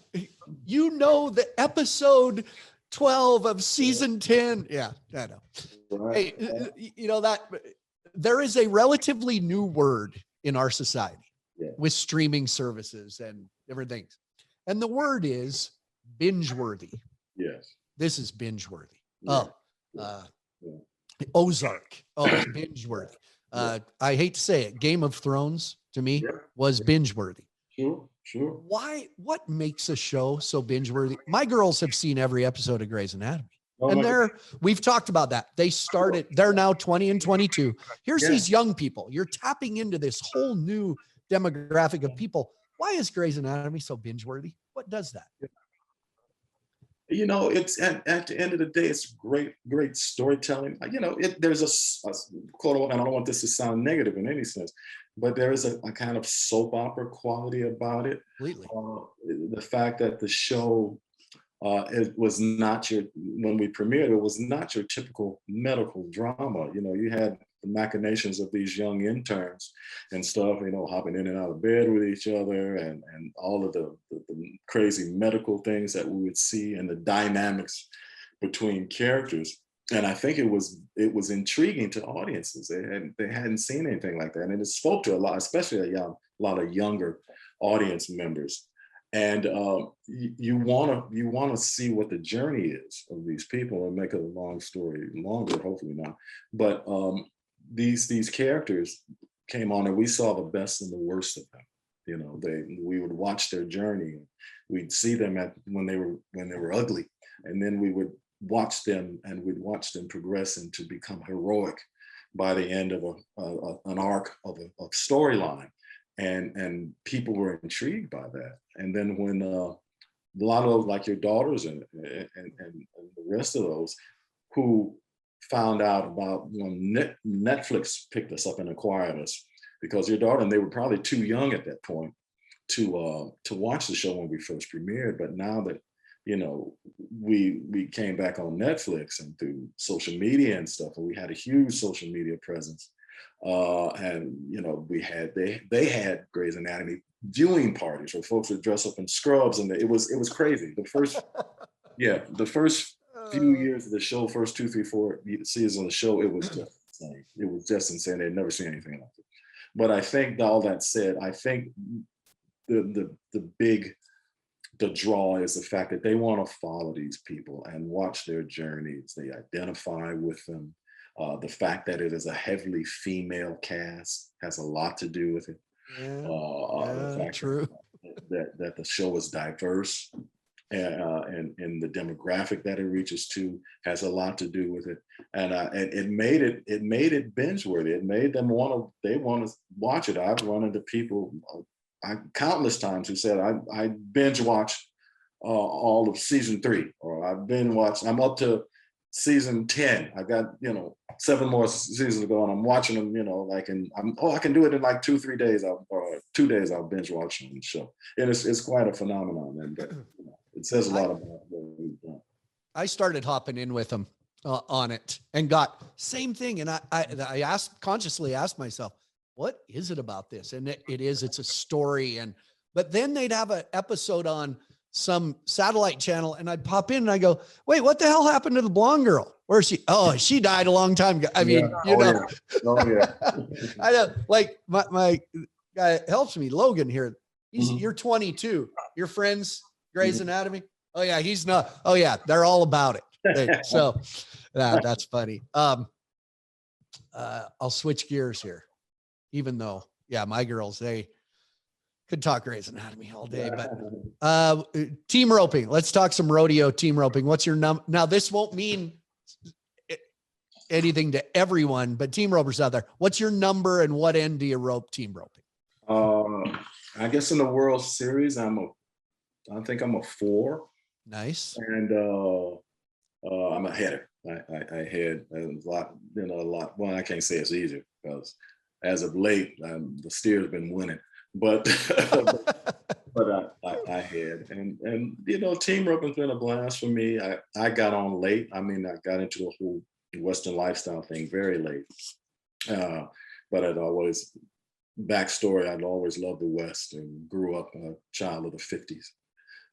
[SPEAKER 2] The episode 12 of season 10. Yeah, I know. Right. Hey, that there is a relatively new word in our society with streaming services and different things. And the word is binge-worthy.
[SPEAKER 3] Yes.
[SPEAKER 2] This is binge-worthy.
[SPEAKER 3] Yeah.
[SPEAKER 2] Ozark. Oh, binge-worthy. I hate to say it. Game of Thrones to me was binge-worthy.
[SPEAKER 3] Sure.
[SPEAKER 2] What makes a show so binge-worthy? My girls have seen every episode of Grey's Anatomy. We've talked about that. They're now 20 and 22. Here's these young people. You're tapping into this whole new demographic of people. Why is Grey's Anatomy so binge-worthy? What does that?
[SPEAKER 3] It's at the end of the day, it's great storytelling. There's a quote, and I don't want this to sound negative in any sense, but there is a kind of soap opera quality about it.
[SPEAKER 2] Completely.
[SPEAKER 3] The fact that the show, it was not when we premiered, it was not your typical medical drama. You had the machinations of these young interns and stuff, hopping in and out of bed with each other, and all of the crazy medical things that we would see, and the dynamics between characters. And I think it was intriguing to audiences. They hadn't seen anything like that, and it spoke to a lot, especially a lot of younger audience members. And you want to see what the journey is of these people, and make a long story longer, hopefully not. But these characters came on, and we saw the best and the worst of them. We would watch their journey. We'd see them when they were ugly, and then we would watch them, and we'd watch them progress and to become heroic by the end of an arc of a storyline. And people were intrigued by that. And then when a lot of like your daughters and the rest of those who found out about when Netflix picked us up and acquired us, because your daughter, and they were probably too young at that point to watch the show when we first premiered. But now that we came back on Netflix and through social media and stuff, and we had a huge social media presence. And they had Grey's Anatomy viewing parties where folks would dress up in scrubs, and it was crazy. The first few years of the show, first 2, 3, 4 seasons of the show, it was just insane. It was just insane. They'd never seen anything like it. But I think all that said, I think the draw is the fact that they want to follow these people and watch their journeys. They identify with them. The fact that it is a heavily female cast has a lot to do with it. The fact
[SPEAKER 2] true.
[SPEAKER 3] that the show is diverse and the demographic that it reaches to has a lot to do with it. And it made it binge-worthy. It made them want to watch it. I've run into people countless times who said, I binge watched all of season 3, or I'm up to season 10. I got, 7 more seasons to go, and I'm watching them, I can do it in like 2-3 days, or 2 days I'll binge watch on the show. And it's quite a phenomenon, and it says a lot about what we've done.
[SPEAKER 2] I started hopping in with them on it and got same thing. And I consciously asked myself, what is it about this? And it's a story. But then they'd have an episode on some satellite channel, and I'd pop in and I go, wait, what the hell happened to the blonde girl? Where's she? Oh, she died a long time ago. I mean,
[SPEAKER 3] Yeah.
[SPEAKER 2] I know, like my guy helps me, Logan here. You're 22. Your friends, Grey's Anatomy. Oh yeah, he's not. Oh yeah, they're all about it. So that's funny. I'll switch gears here, even though, my girls, they could talk Grey's Anatomy all day, but team roping. Let's talk some rodeo team roping. What's your number? Now, this won't mean anything to everyone, but team ropers out there, what's your number and what end do you rope team roping?
[SPEAKER 3] I guess in the World Series, I think I'm a 4.
[SPEAKER 2] Nice.
[SPEAKER 3] And I'm a header. I had a lot. Well, I can't say it's easier because as of late, the steer's been winning. But I had, and team roping's been a blast for me. I got on late. I got into the whole Western lifestyle thing very late. But I'd always loved the West and grew up a child of the 50s.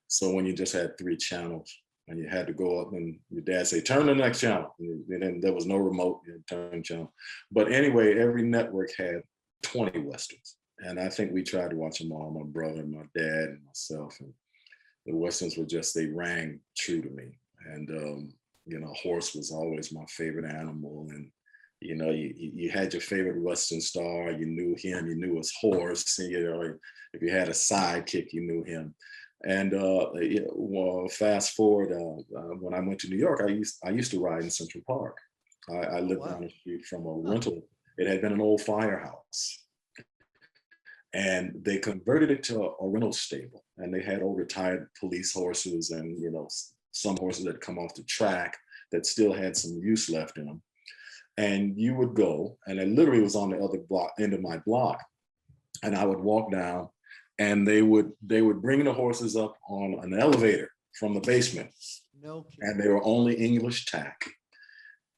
[SPEAKER 3] So when you just had 3 channels and you had to go up and your dad say, turn the next channel. And then there was no remote, you turn channel. But anyway, every network had 20 Westerns. And I think we tried to watch them all, my brother, my dad, and myself. And the Westerns they rang true to me. And, horse was always my favorite animal. And, you had your favorite Western star, you knew him, you knew his horse. And, if you had a sidekick, you knew him. And fast forward, when I went to New York, I used to ride in Central Park. I lived down the street from a rental. It had been an old firehouse. And they converted it to a rental stable, and they had old retired police horses and some horses that come off the track that still had some use left in them. And you would go, and it literally was on the other end of my block, and I would walk down, and they would bring the horses up on an elevator from the basement.
[SPEAKER 2] No kidding.
[SPEAKER 3] And they were only English tack,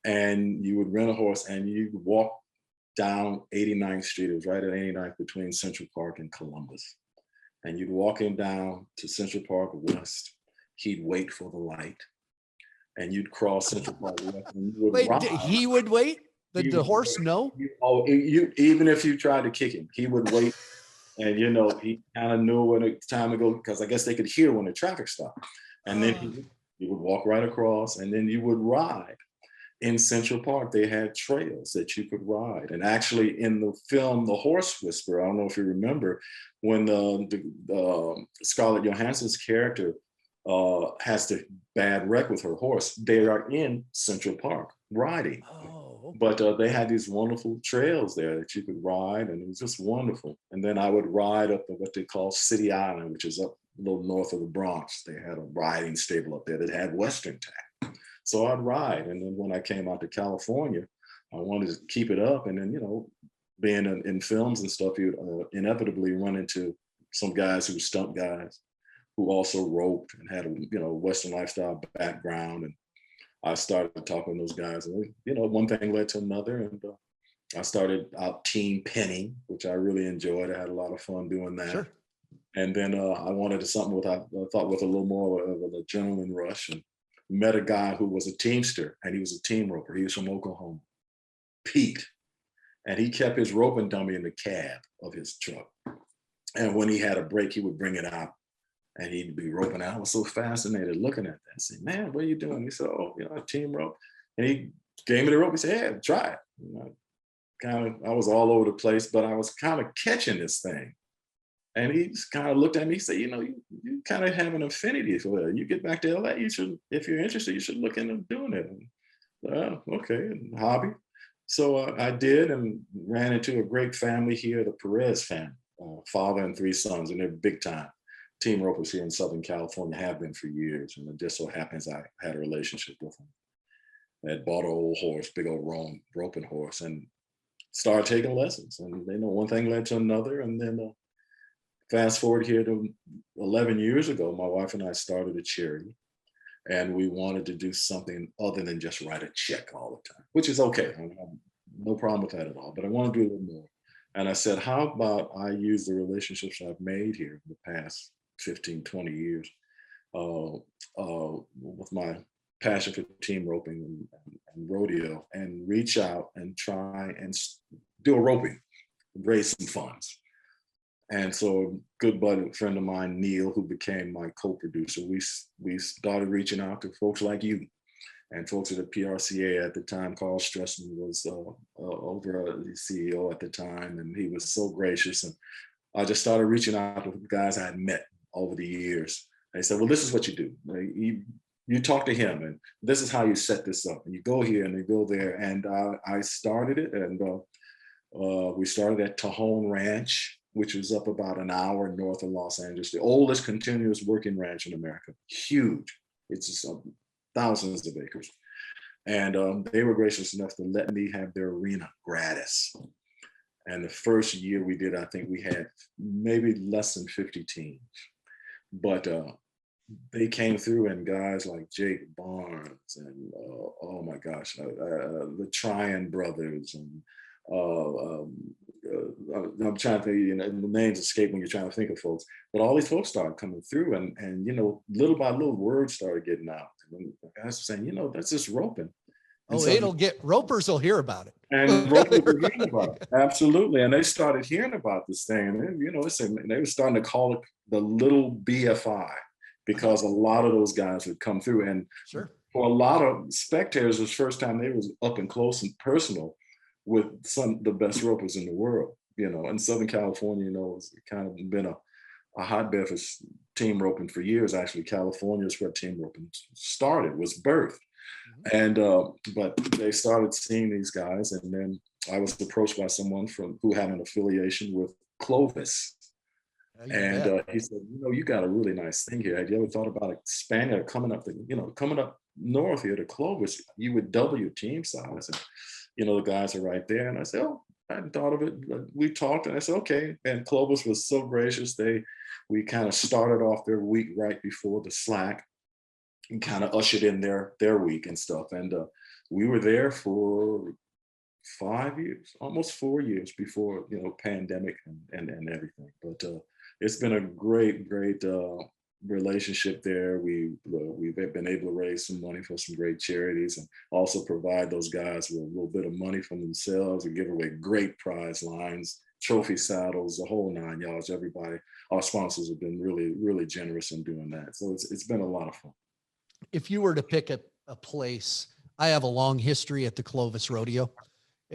[SPEAKER 3] and you would rent a horse and you'd walk down 89th Street. It was right at 89th between Central Park and Columbus. And you'd walk him down to Central Park West. He'd wait for the light. And you'd cross Central Park West. And you would
[SPEAKER 2] Wait, he would wait? The horse, no?
[SPEAKER 3] Even if you tried to kick him, he would wait. And, he kind of knew when it's time to go, because I guess they could hear when the traffic stopped. And then he would walk right across, and then you would ride. In Central Park, they had trails that you could ride. And actually in the film, The Horse Whisperer, I don't know if you remember, when the Scarlett Johansson's character has the bad wreck with her horse, they are in Central Park riding.
[SPEAKER 2] Oh.
[SPEAKER 3] But they had these wonderful trails there that you could ride, and it was just wonderful. And then I would ride up to what they call City Island, which is up a little north of the Bronx. They had a riding stable up there that had Western tack. So I'd ride. And then when I came out to California, I wanted to keep it up. And then, being in films and stuff, you inevitably run into some guys who were stunt guys who also roped and had a, Western lifestyle background. And I started talking to those guys, and, one thing led to another. And I started out team penning, which I really enjoyed. I had a lot of fun doing that.
[SPEAKER 2] Sure.
[SPEAKER 3] And then I wanted something with a little more of an adrenaline rush. And met a guy who was a teamster, and he was a team roper. He was from Oklahoma, Pete. And he kept his roping dummy in the cab of his truck. And when he had a break, he would bring it out and he'd be roping out. I was so fascinated looking at that. I said, man, what are you doing? He said, oh, you know, a team rope. And he gave me the rope. He said, yeah, try it. You know, I was all over the place, but I was kind of catching this thing. And he just kind of looked at me. He said, you know, you kind of have an affinity for it. You get back to LA, you should, if you're interested, you should look into doing it. And, okay, hobby. So I did, and ran into a great family here, the Perez family, father and 3 sons, and they're big time team ropers here in Southern California, have been for years. And it just so happens I had a relationship with them. I had bought an old horse, big old roping horse, and started taking lessons. And you know, one thing led to another. And then fast forward here to 11 years ago, my wife and I started a charity. And we wanted to do something other than just write a check all the time, which is okay. I have no problem with that at all. But I want to do a little more. And I said, how about I use the relationships I've made here in the past 15, 20 years with my passion for team roping and rodeo, and reach out and try and do a roping, raise some funds. And so a good buddy, friend of mine, Neil, who became my co-producer, we started reaching out to folks like you and folks at the PRCA at the time. Carl Stressman was over the CEO at the time, and he was so gracious. And I just started reaching out to guys I had met over the years. They said, well, this is what you do. You talk to him, and this is how you set this up. And you go here and you go there. And I started it, and we started at Tajon Ranch, which was up about an hour north of Los Angeles, the oldest continuous working ranch in America. Huge. It's just thousands of acres. And they were gracious enough to let me have their arena gratis. And the first year we did, I think we had maybe less than 50 teams. But they came through, and guys like Jake Barnes and oh my gosh, the Tryon brothers, and I'm trying to think, you know, the names escape when you're trying to think of folks, but all these folks started coming through, and you know, little by little, words started getting out. And guys were saying, you know, that's just roping. And
[SPEAKER 2] Oh,
[SPEAKER 3] so,
[SPEAKER 2] ropers will hear about it.
[SPEAKER 3] and ropers were hearing about it. Absolutely. And they started hearing about this thing. And then, you know, they were starting to call it the little BFI, because a lot of those guys would come through. And
[SPEAKER 2] Sure.
[SPEAKER 3] For a lot of spectators, it was the first time they was up and close and personal with some of the best ropers in the world. You know, in Southern California, you know, it's kind of been a hotbed for team roping for years. Actually, California is where team roping started, was birthed. And but they started seeing these guys, and then I was approached by someone who had an affiliation with Clovis. And he said, you know, you got a really nice thing here. Have you ever thought about expanding or coming up north here to Clovis? You would double your team size. And, you know, the guys are right there. And I said, oh, I hadn't thought of it. We talked, and I said, okay. And Clovis was so gracious. We kind of started off their week right before the slack, and kind of ushered in their week and stuff. And we were there for 5 years, almost 4 years before, you know, pandemic and everything. But it's been a great relationship there. We've been able to raise some money for some great charities, and also provide those guys with a little bit of money from themselves, and give away great prize lines, trophy saddles, the whole 9 yards. Everybody, our sponsors have been really, really generous in doing that. So it's been a lot of fun. If
[SPEAKER 2] you were to pick a place, I have a long history at the Clovis Rodeo.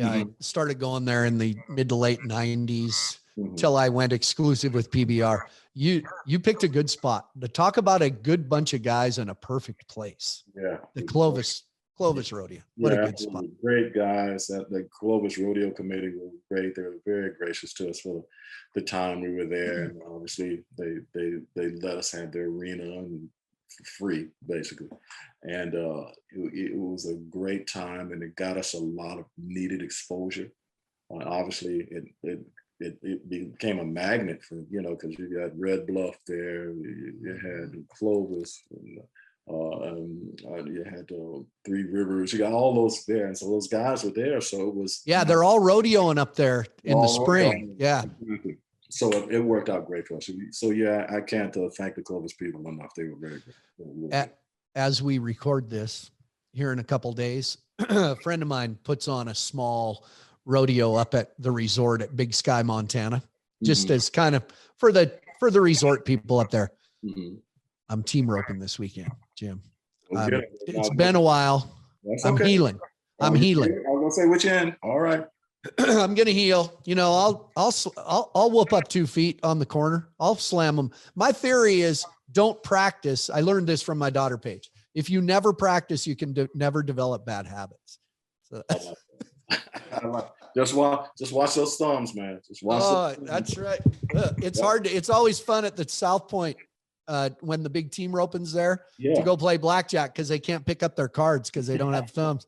[SPEAKER 2] I started going there in the mid to late 90s till I went exclusive with PBR. You picked a good spot to talk about a good bunch of guys in a perfect place.
[SPEAKER 3] Yeah.
[SPEAKER 2] The Clovis Rodeo. What a good spot.
[SPEAKER 3] Great guys. The Clovis Rodeo Committee was great. They were very gracious to us for the time we were there. And obviously they let us have their arena and for free, basically. And it was a great time, and it got us a lot of needed exposure. Obviously, it became a magnet for, you know, because you got Red Bluff there, you had Clovis, and you had Three Rivers, you got all those there, and so those guys were there. So it was,
[SPEAKER 2] they're all rodeoing up there in the spring.
[SPEAKER 3] Exactly. So it worked out great for us. So yeah, I can't thank the Clovis people enough. They were very good.
[SPEAKER 2] as we record this here in a couple days, a friend of mine puts on a small rodeo up at the resort at Big Sky, Montana, just as kind of for the resort people up there. I'm team roping this weekend, Jim. It's been a while. I'm healing. I'm healing.
[SPEAKER 3] I was gonna say which end. All right.
[SPEAKER 2] I'm gonna heal. You know, I'll whoop up 2 feet on the corner. I'll slam them. My theory is don't practice. I learned this from my daughter Paige. If you never practice, you can never develop bad habits. So
[SPEAKER 3] just watch those thumbs, man. Just watch.
[SPEAKER 2] That's right. It's hard. It's always fun at the South Point when the big team roping's there to go play blackjack because they can't pick up their cards because they don't have thumbs.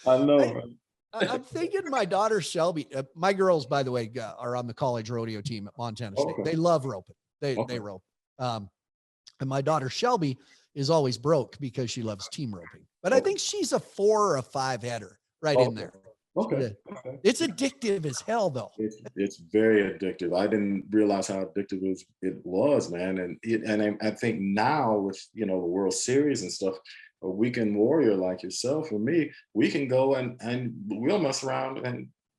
[SPEAKER 3] I know.
[SPEAKER 2] I'm thinking my daughter Shelby, my girls, by the way, are on the college rodeo team at Montana State. They love roping. They rope. And my daughter Shelby is always broke because she loves team roping. But I think she's a 4 or a 5 header in there.
[SPEAKER 3] Okay.
[SPEAKER 2] It's addictive as hell, though.
[SPEAKER 3] It's very addictive. I didn't realize how addictive it was, man. And I think now with the World Series and stuff, a weekend warrior like yourself and me, we can go and we'll mess around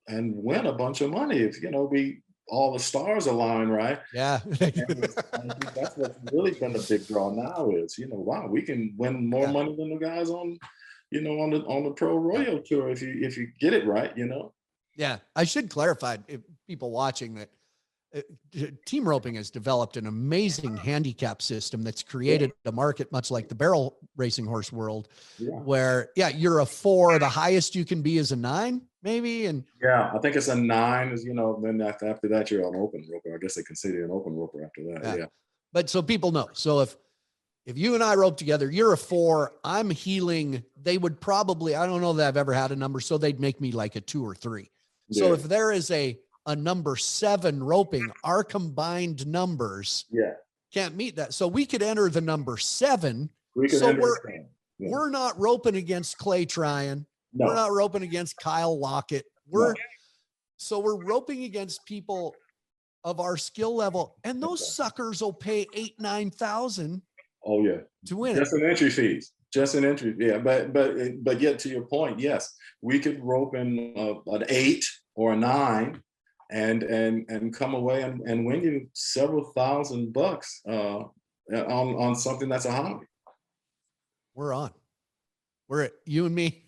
[SPEAKER 3] and win a bunch of money if all the stars align, right?
[SPEAKER 2] Yeah.
[SPEAKER 3] I think that's what's really been the big draw now is, wow, we can win more money than the guys on the pro rodeo tour if you get it right,
[SPEAKER 2] Yeah, I should clarify if people watching that team roping has developed an amazing handicap system that's created a market much like the barrel racing horse world, where you're a 4, the highest you can be is a 9, maybe, and
[SPEAKER 3] I think it's a 9. Is then after that you're an open roper. I guess they consider you an open roper after that.
[SPEAKER 2] But so people know. So if you and I rope together, you're a 4, I'm healing. They would probably, I don't know that I've ever had a number, so they'd make me like a 2 or 3. So if there is a number 7 roping, our combined numbers can't meet that. So we could enter the number 7. We're not roping against Clay Tryon. No. We're not roping against Kyle Lockett. We're roping against people of our skill level, and those suckers will pay 8,000-9,000.
[SPEAKER 3] Oh yeah,
[SPEAKER 2] to win.
[SPEAKER 3] Just an entry fees. Just an entry. Yeah, but yet to your point, yes, we could rope in an 8 or a 9. And come away and win you several $1,000 on something that's a hobby.
[SPEAKER 2] We're on. We're at you and me.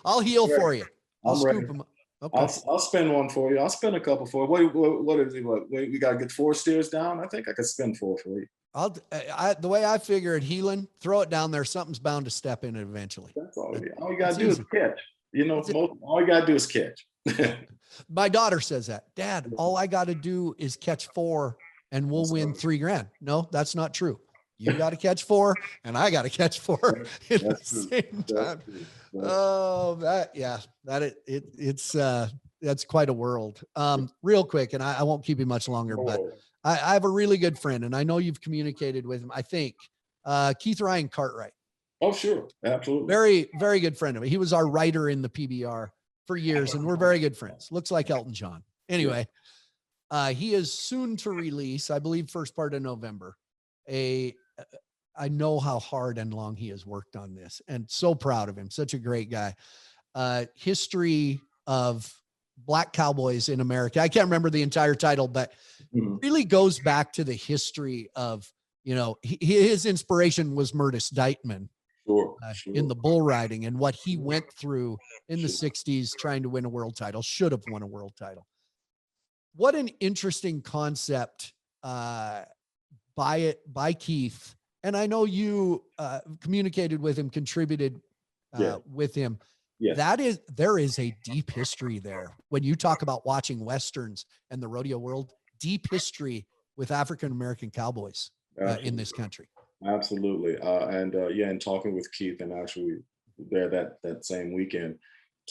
[SPEAKER 2] I'll heal for you. I'll scoop them up. Okay.
[SPEAKER 3] I'll spend one for you. I'll spend a couple for you. What is it? We got to get 4 steers down. I think I could spend 4 for you.
[SPEAKER 2] The way I figure it, healing, throw it down there. Something's bound to step in it eventually.
[SPEAKER 3] That's all. All you got to do is catch. All you got to do is catch.
[SPEAKER 2] My daughter says that, Dad, all I got to do is catch 4 and we'll win $3,000. No, that's not true. You got to catch 4 and I got to catch 4 at the same time. Oh, that's quite a world. Real quick, and I won't keep you much longer, but I have a really good friend and I know you've communicated with him. I think Keith Ryan Cartwright.
[SPEAKER 3] Oh, sure. Absolutely.
[SPEAKER 2] Very, very good friend of me. He was our writer in the PBR for years, and we're very good friends. Looks like Elton John. Anyway, he is soon to release, I believe, first part of November. I know how hard and long he has worked on this, and so proud of him. Such a great guy. History of Black Cowboys in America. I can't remember the entire title, but really goes back to the history of, his inspiration was Murtis Deitman. In the bull riding and what he went through in the 60s trying to win a world title, should have won a world title. What an interesting concept by Keith. And I know you communicated with him, contributed with him. Yes. There is a deep history there. When you talk about watching Westerns and the rodeo world, deep history with African-American cowboys in this country.
[SPEAKER 3] Absolutely. And talking with Keith and actually there that same weekend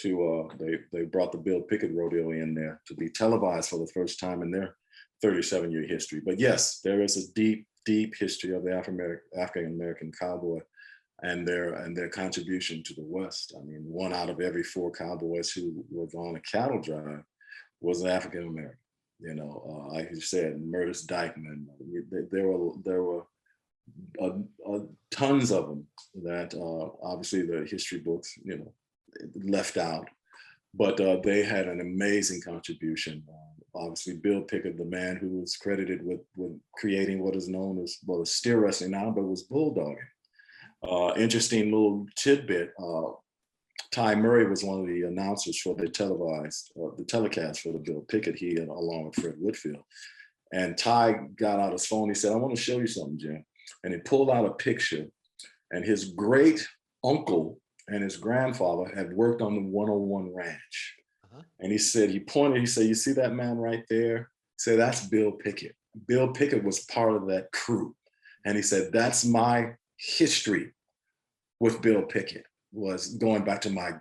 [SPEAKER 3] they brought the Bill Pickett Rodeo in there to be televised for the first time in their 37-year history. But yes, there is a deep history of the African-American cowboy and their contribution to the West. I mean, 1 out of every 4 cowboys who was on a cattle drive was African-American. Like you said, Murtis Deitman. There were tons of them that obviously the history books, left out. But they had an amazing contribution. Obviously, Bill Pickett, the man who was credited with creating what is known as, well, it's steer wrestling now, but it was bulldogging. Interesting little tidbit. Ty Murray was one of the announcers for the telecast for the Bill Pickett, he and along with Fred Whitfield. And Ty got out his phone. He said, "I want to show you something, Jim." And he pulled out a picture, and his great uncle and his grandfather had worked on the 101 Ranch. And he said, he pointed, he said, "You see that man right there?" He said, "That's Bill Pickett." Bill Pickett was part of that crew. And he said, "That's my history with Bill Pickett, was going back to my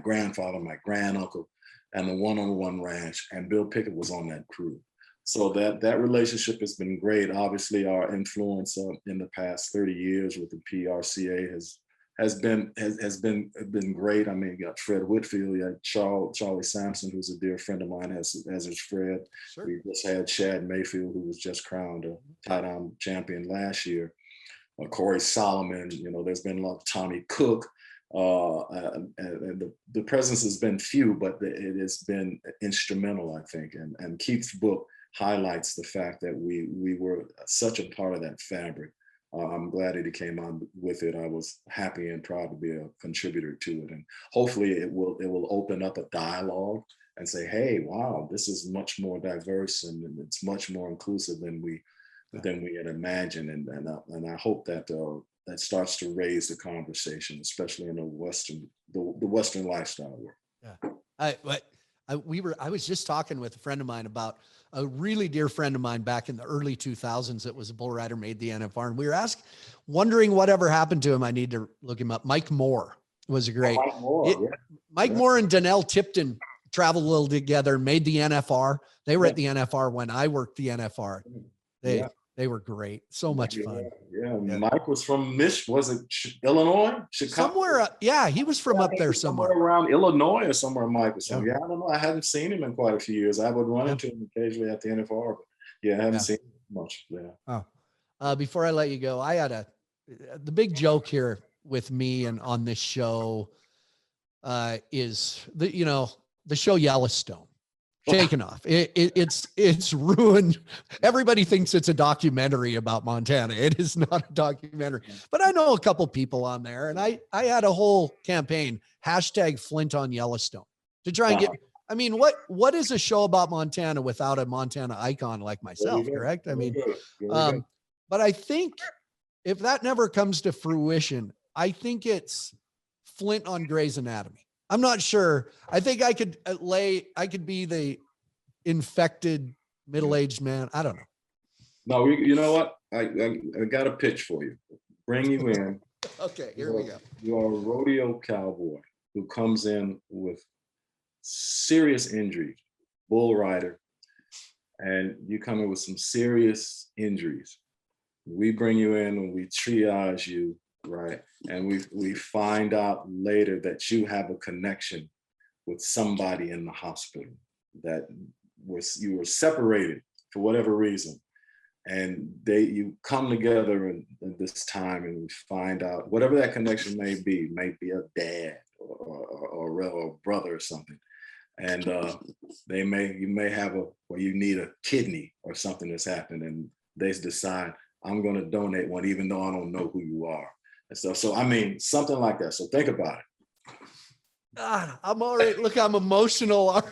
[SPEAKER 3] grandfather, my granduncle, and the 101 Ranch. And Bill Pickett was on that crew." So that relationship has been great. Obviously, our influence in the past 30 years with the PRCA has been great. I mean, you got Fred Whitfield, you had Charlie Sampson, who's a dear friend of mine, as is Fred. Sure. We just had Shad Mayfield, who was just crowned a tie-down champion last year. Corey Solomon, there's been a lot of Tommy Cook. And the presence has been few, but it has been instrumental, I think. And Keith's book highlights the fact that we were such a part of that fabric. I'm glad that he came on with it. I was happy and proud to be a contributor to it. And hopefully it will open up a dialogue and say, "Hey, wow, this is much more diverse and it's much more inclusive than we had imagined." And I hope that that starts to raise the conversation, especially in the Western lifestyle world.
[SPEAKER 2] Yeah. I was just talking with a friend of mine about a really dear friend of mine back in the early 2000s that was a bull rider, made the NFR. And we were wondering whatever happened to him. I need to look him up. Mike Moore was a great. Mike Moore and Donnell Tipton traveled a little together, made the NFR. They were at the NFR when I worked the NFR. They were great. So much fun.
[SPEAKER 3] Yeah. Mike was from Illinois? Chicago?
[SPEAKER 2] Somewhere. He was from up there somewhere.
[SPEAKER 3] Around Illinois or somewhere, Mike was from. Yeah, I don't know. I haven't seen him in quite a few years. I would run into him occasionally at the NFR, but I haven't seen him much. Yeah.
[SPEAKER 2] Before I let you go, I had the big joke here with me and on this show is the show Yellowstone. Taken off. It's ruined. Everybody thinks it's a documentary about Montana. It is not a documentary, but I know a couple people on there, and I had a whole campaign, #Flint on Yellowstone, to try and get, I mean, what is a show about Montana without a Montana icon like myself, correct? I mean, but I think if that never comes to fruition, I think it's Flint on Grey's Anatomy. I'm not sure. I think I could be the infected middle-aged man. I don't know.
[SPEAKER 3] No, you know what? I got a pitch for you. Bring you in.
[SPEAKER 2] Okay, here we go.
[SPEAKER 3] You are a rodeo cowboy who comes in with serious injuries, bull rider, and you come in with some serious injuries. We bring you in and we triage you. Right. And we find out later that you have a connection with somebody in the hospital, that you were separated for whatever reason. And you come together in this time and we find out whatever that connection may be a dad or a brother or something. And you may have you need a kidney or something that's happened, and they decide, "I'm going to donate one even though I don't know who you are." And stuff. So, I mean, something like that. So think about it.
[SPEAKER 2] God, I'm already, look, I'm emotional.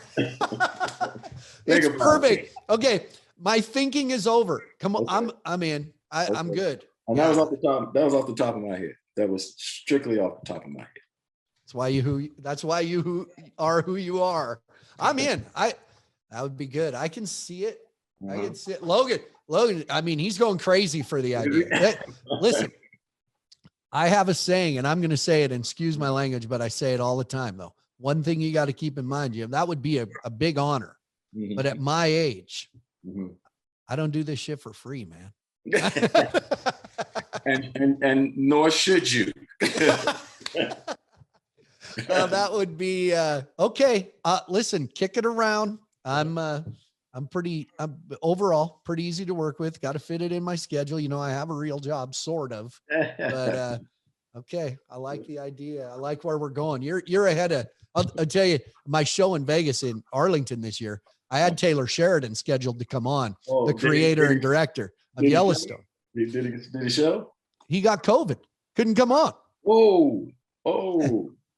[SPEAKER 2] It's perfect. Okay. My thinking is over. Come on. Okay. I'm in. I'm good.
[SPEAKER 3] And that was off the top of my head. That was strictly off the top of my head.
[SPEAKER 2] That's why you are who you are. I'm in. That would be good. I can see it. I can see it. Logan, I mean, he's going crazy for the idea. Listen, I have a saying, and I'm going to say it, and excuse my language, but I say it all the time, though. One thing you got to keep in mind, Jim, that would be a big honor. Mm-hmm. But at my age, I don't do this shit for free, man.
[SPEAKER 3] and nor should you.
[SPEAKER 2] That would be okay. Listen, kick it around. I'm I'm overall pretty easy to work with. Got to fit it in my schedule. You know, I have a real job, sort of, but okay. I like the idea. I like where we're going. You're ahead of, I'll tell you, my show in Vegas in Arlington this year, I had Taylor Sheridan scheduled to come on, the creator and director of Yellowstone.
[SPEAKER 3] Did he show?
[SPEAKER 2] He got COVID. Couldn't come on.
[SPEAKER 3] Oh,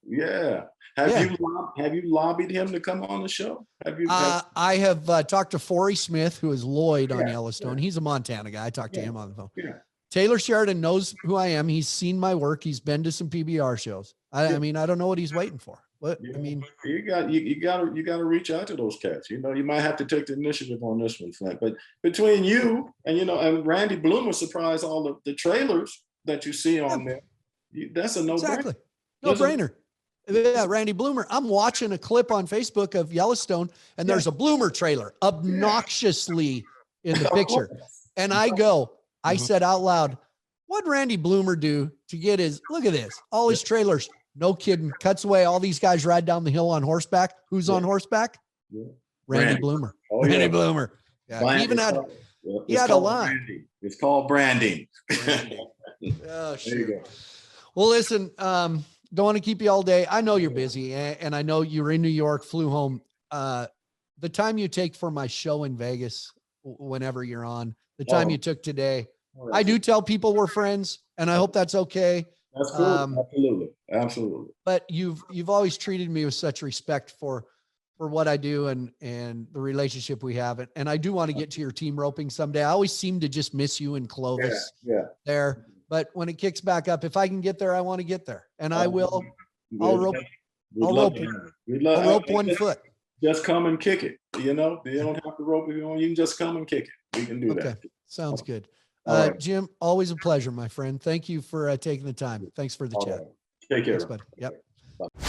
[SPEAKER 3] yeah. Have you lobbied him to come on the show?
[SPEAKER 2] I have talked to Forey Smith, who is Lloyd on Yellowstone. He's a Montana guy. I talked to him on the phone. Yeah. Taylor Sheridan knows who I am. He's seen my work. He's been to some PBR shows. I mean, I don't know what he's waiting for. What I mean,
[SPEAKER 3] you got to reach out to those cats. You know, you might have to take the initiative on this one, Flint. But between you and Randy Bloomer surprised all of the trailers that you see on there. That's a no-brainer.
[SPEAKER 2] Exactly. No-brainer. Yeah, Randy Bloomer. I'm watching a clip on Facebook of Yellowstone, and there's a Bloomer trailer obnoxiously in the picture. And I said out loud, what'd Randy Bloomer do to get look at this, all his trailers. No kidding. Cuts away. All these guys ride down the hill on horseback. Who's on horseback? Randy Bloomer. Randy Bloomer. Yeah. He even had, he had a line.
[SPEAKER 3] Branding. It's called branding.
[SPEAKER 2] Oh, sure. Well, listen, don't want to keep you all day. I know you're busy, and I know you're in New York, flew home. The time you take for my show in Vegas, whenever you're on, the time you took today, I do tell people we're friends, and I hope that's okay.
[SPEAKER 3] That's cool. Absolutely.
[SPEAKER 2] But you've always treated me with such respect for what I do and the relationship we have. And I do want to get to your team roping someday. I always seem to just miss you in Clovis there. But when it kicks back up, if I can get there, I want to get there. And I will. I'll rope one foot.
[SPEAKER 3] Just come and kick it. You know, you don't have to rope if you want. You can just come and kick it. We can do that.
[SPEAKER 2] Sounds good. Jim, always a pleasure, my friend. Thank you for taking the time. Thanks for the chat.
[SPEAKER 3] Take care.
[SPEAKER 2] Thanks, buddy. Yep. Bye.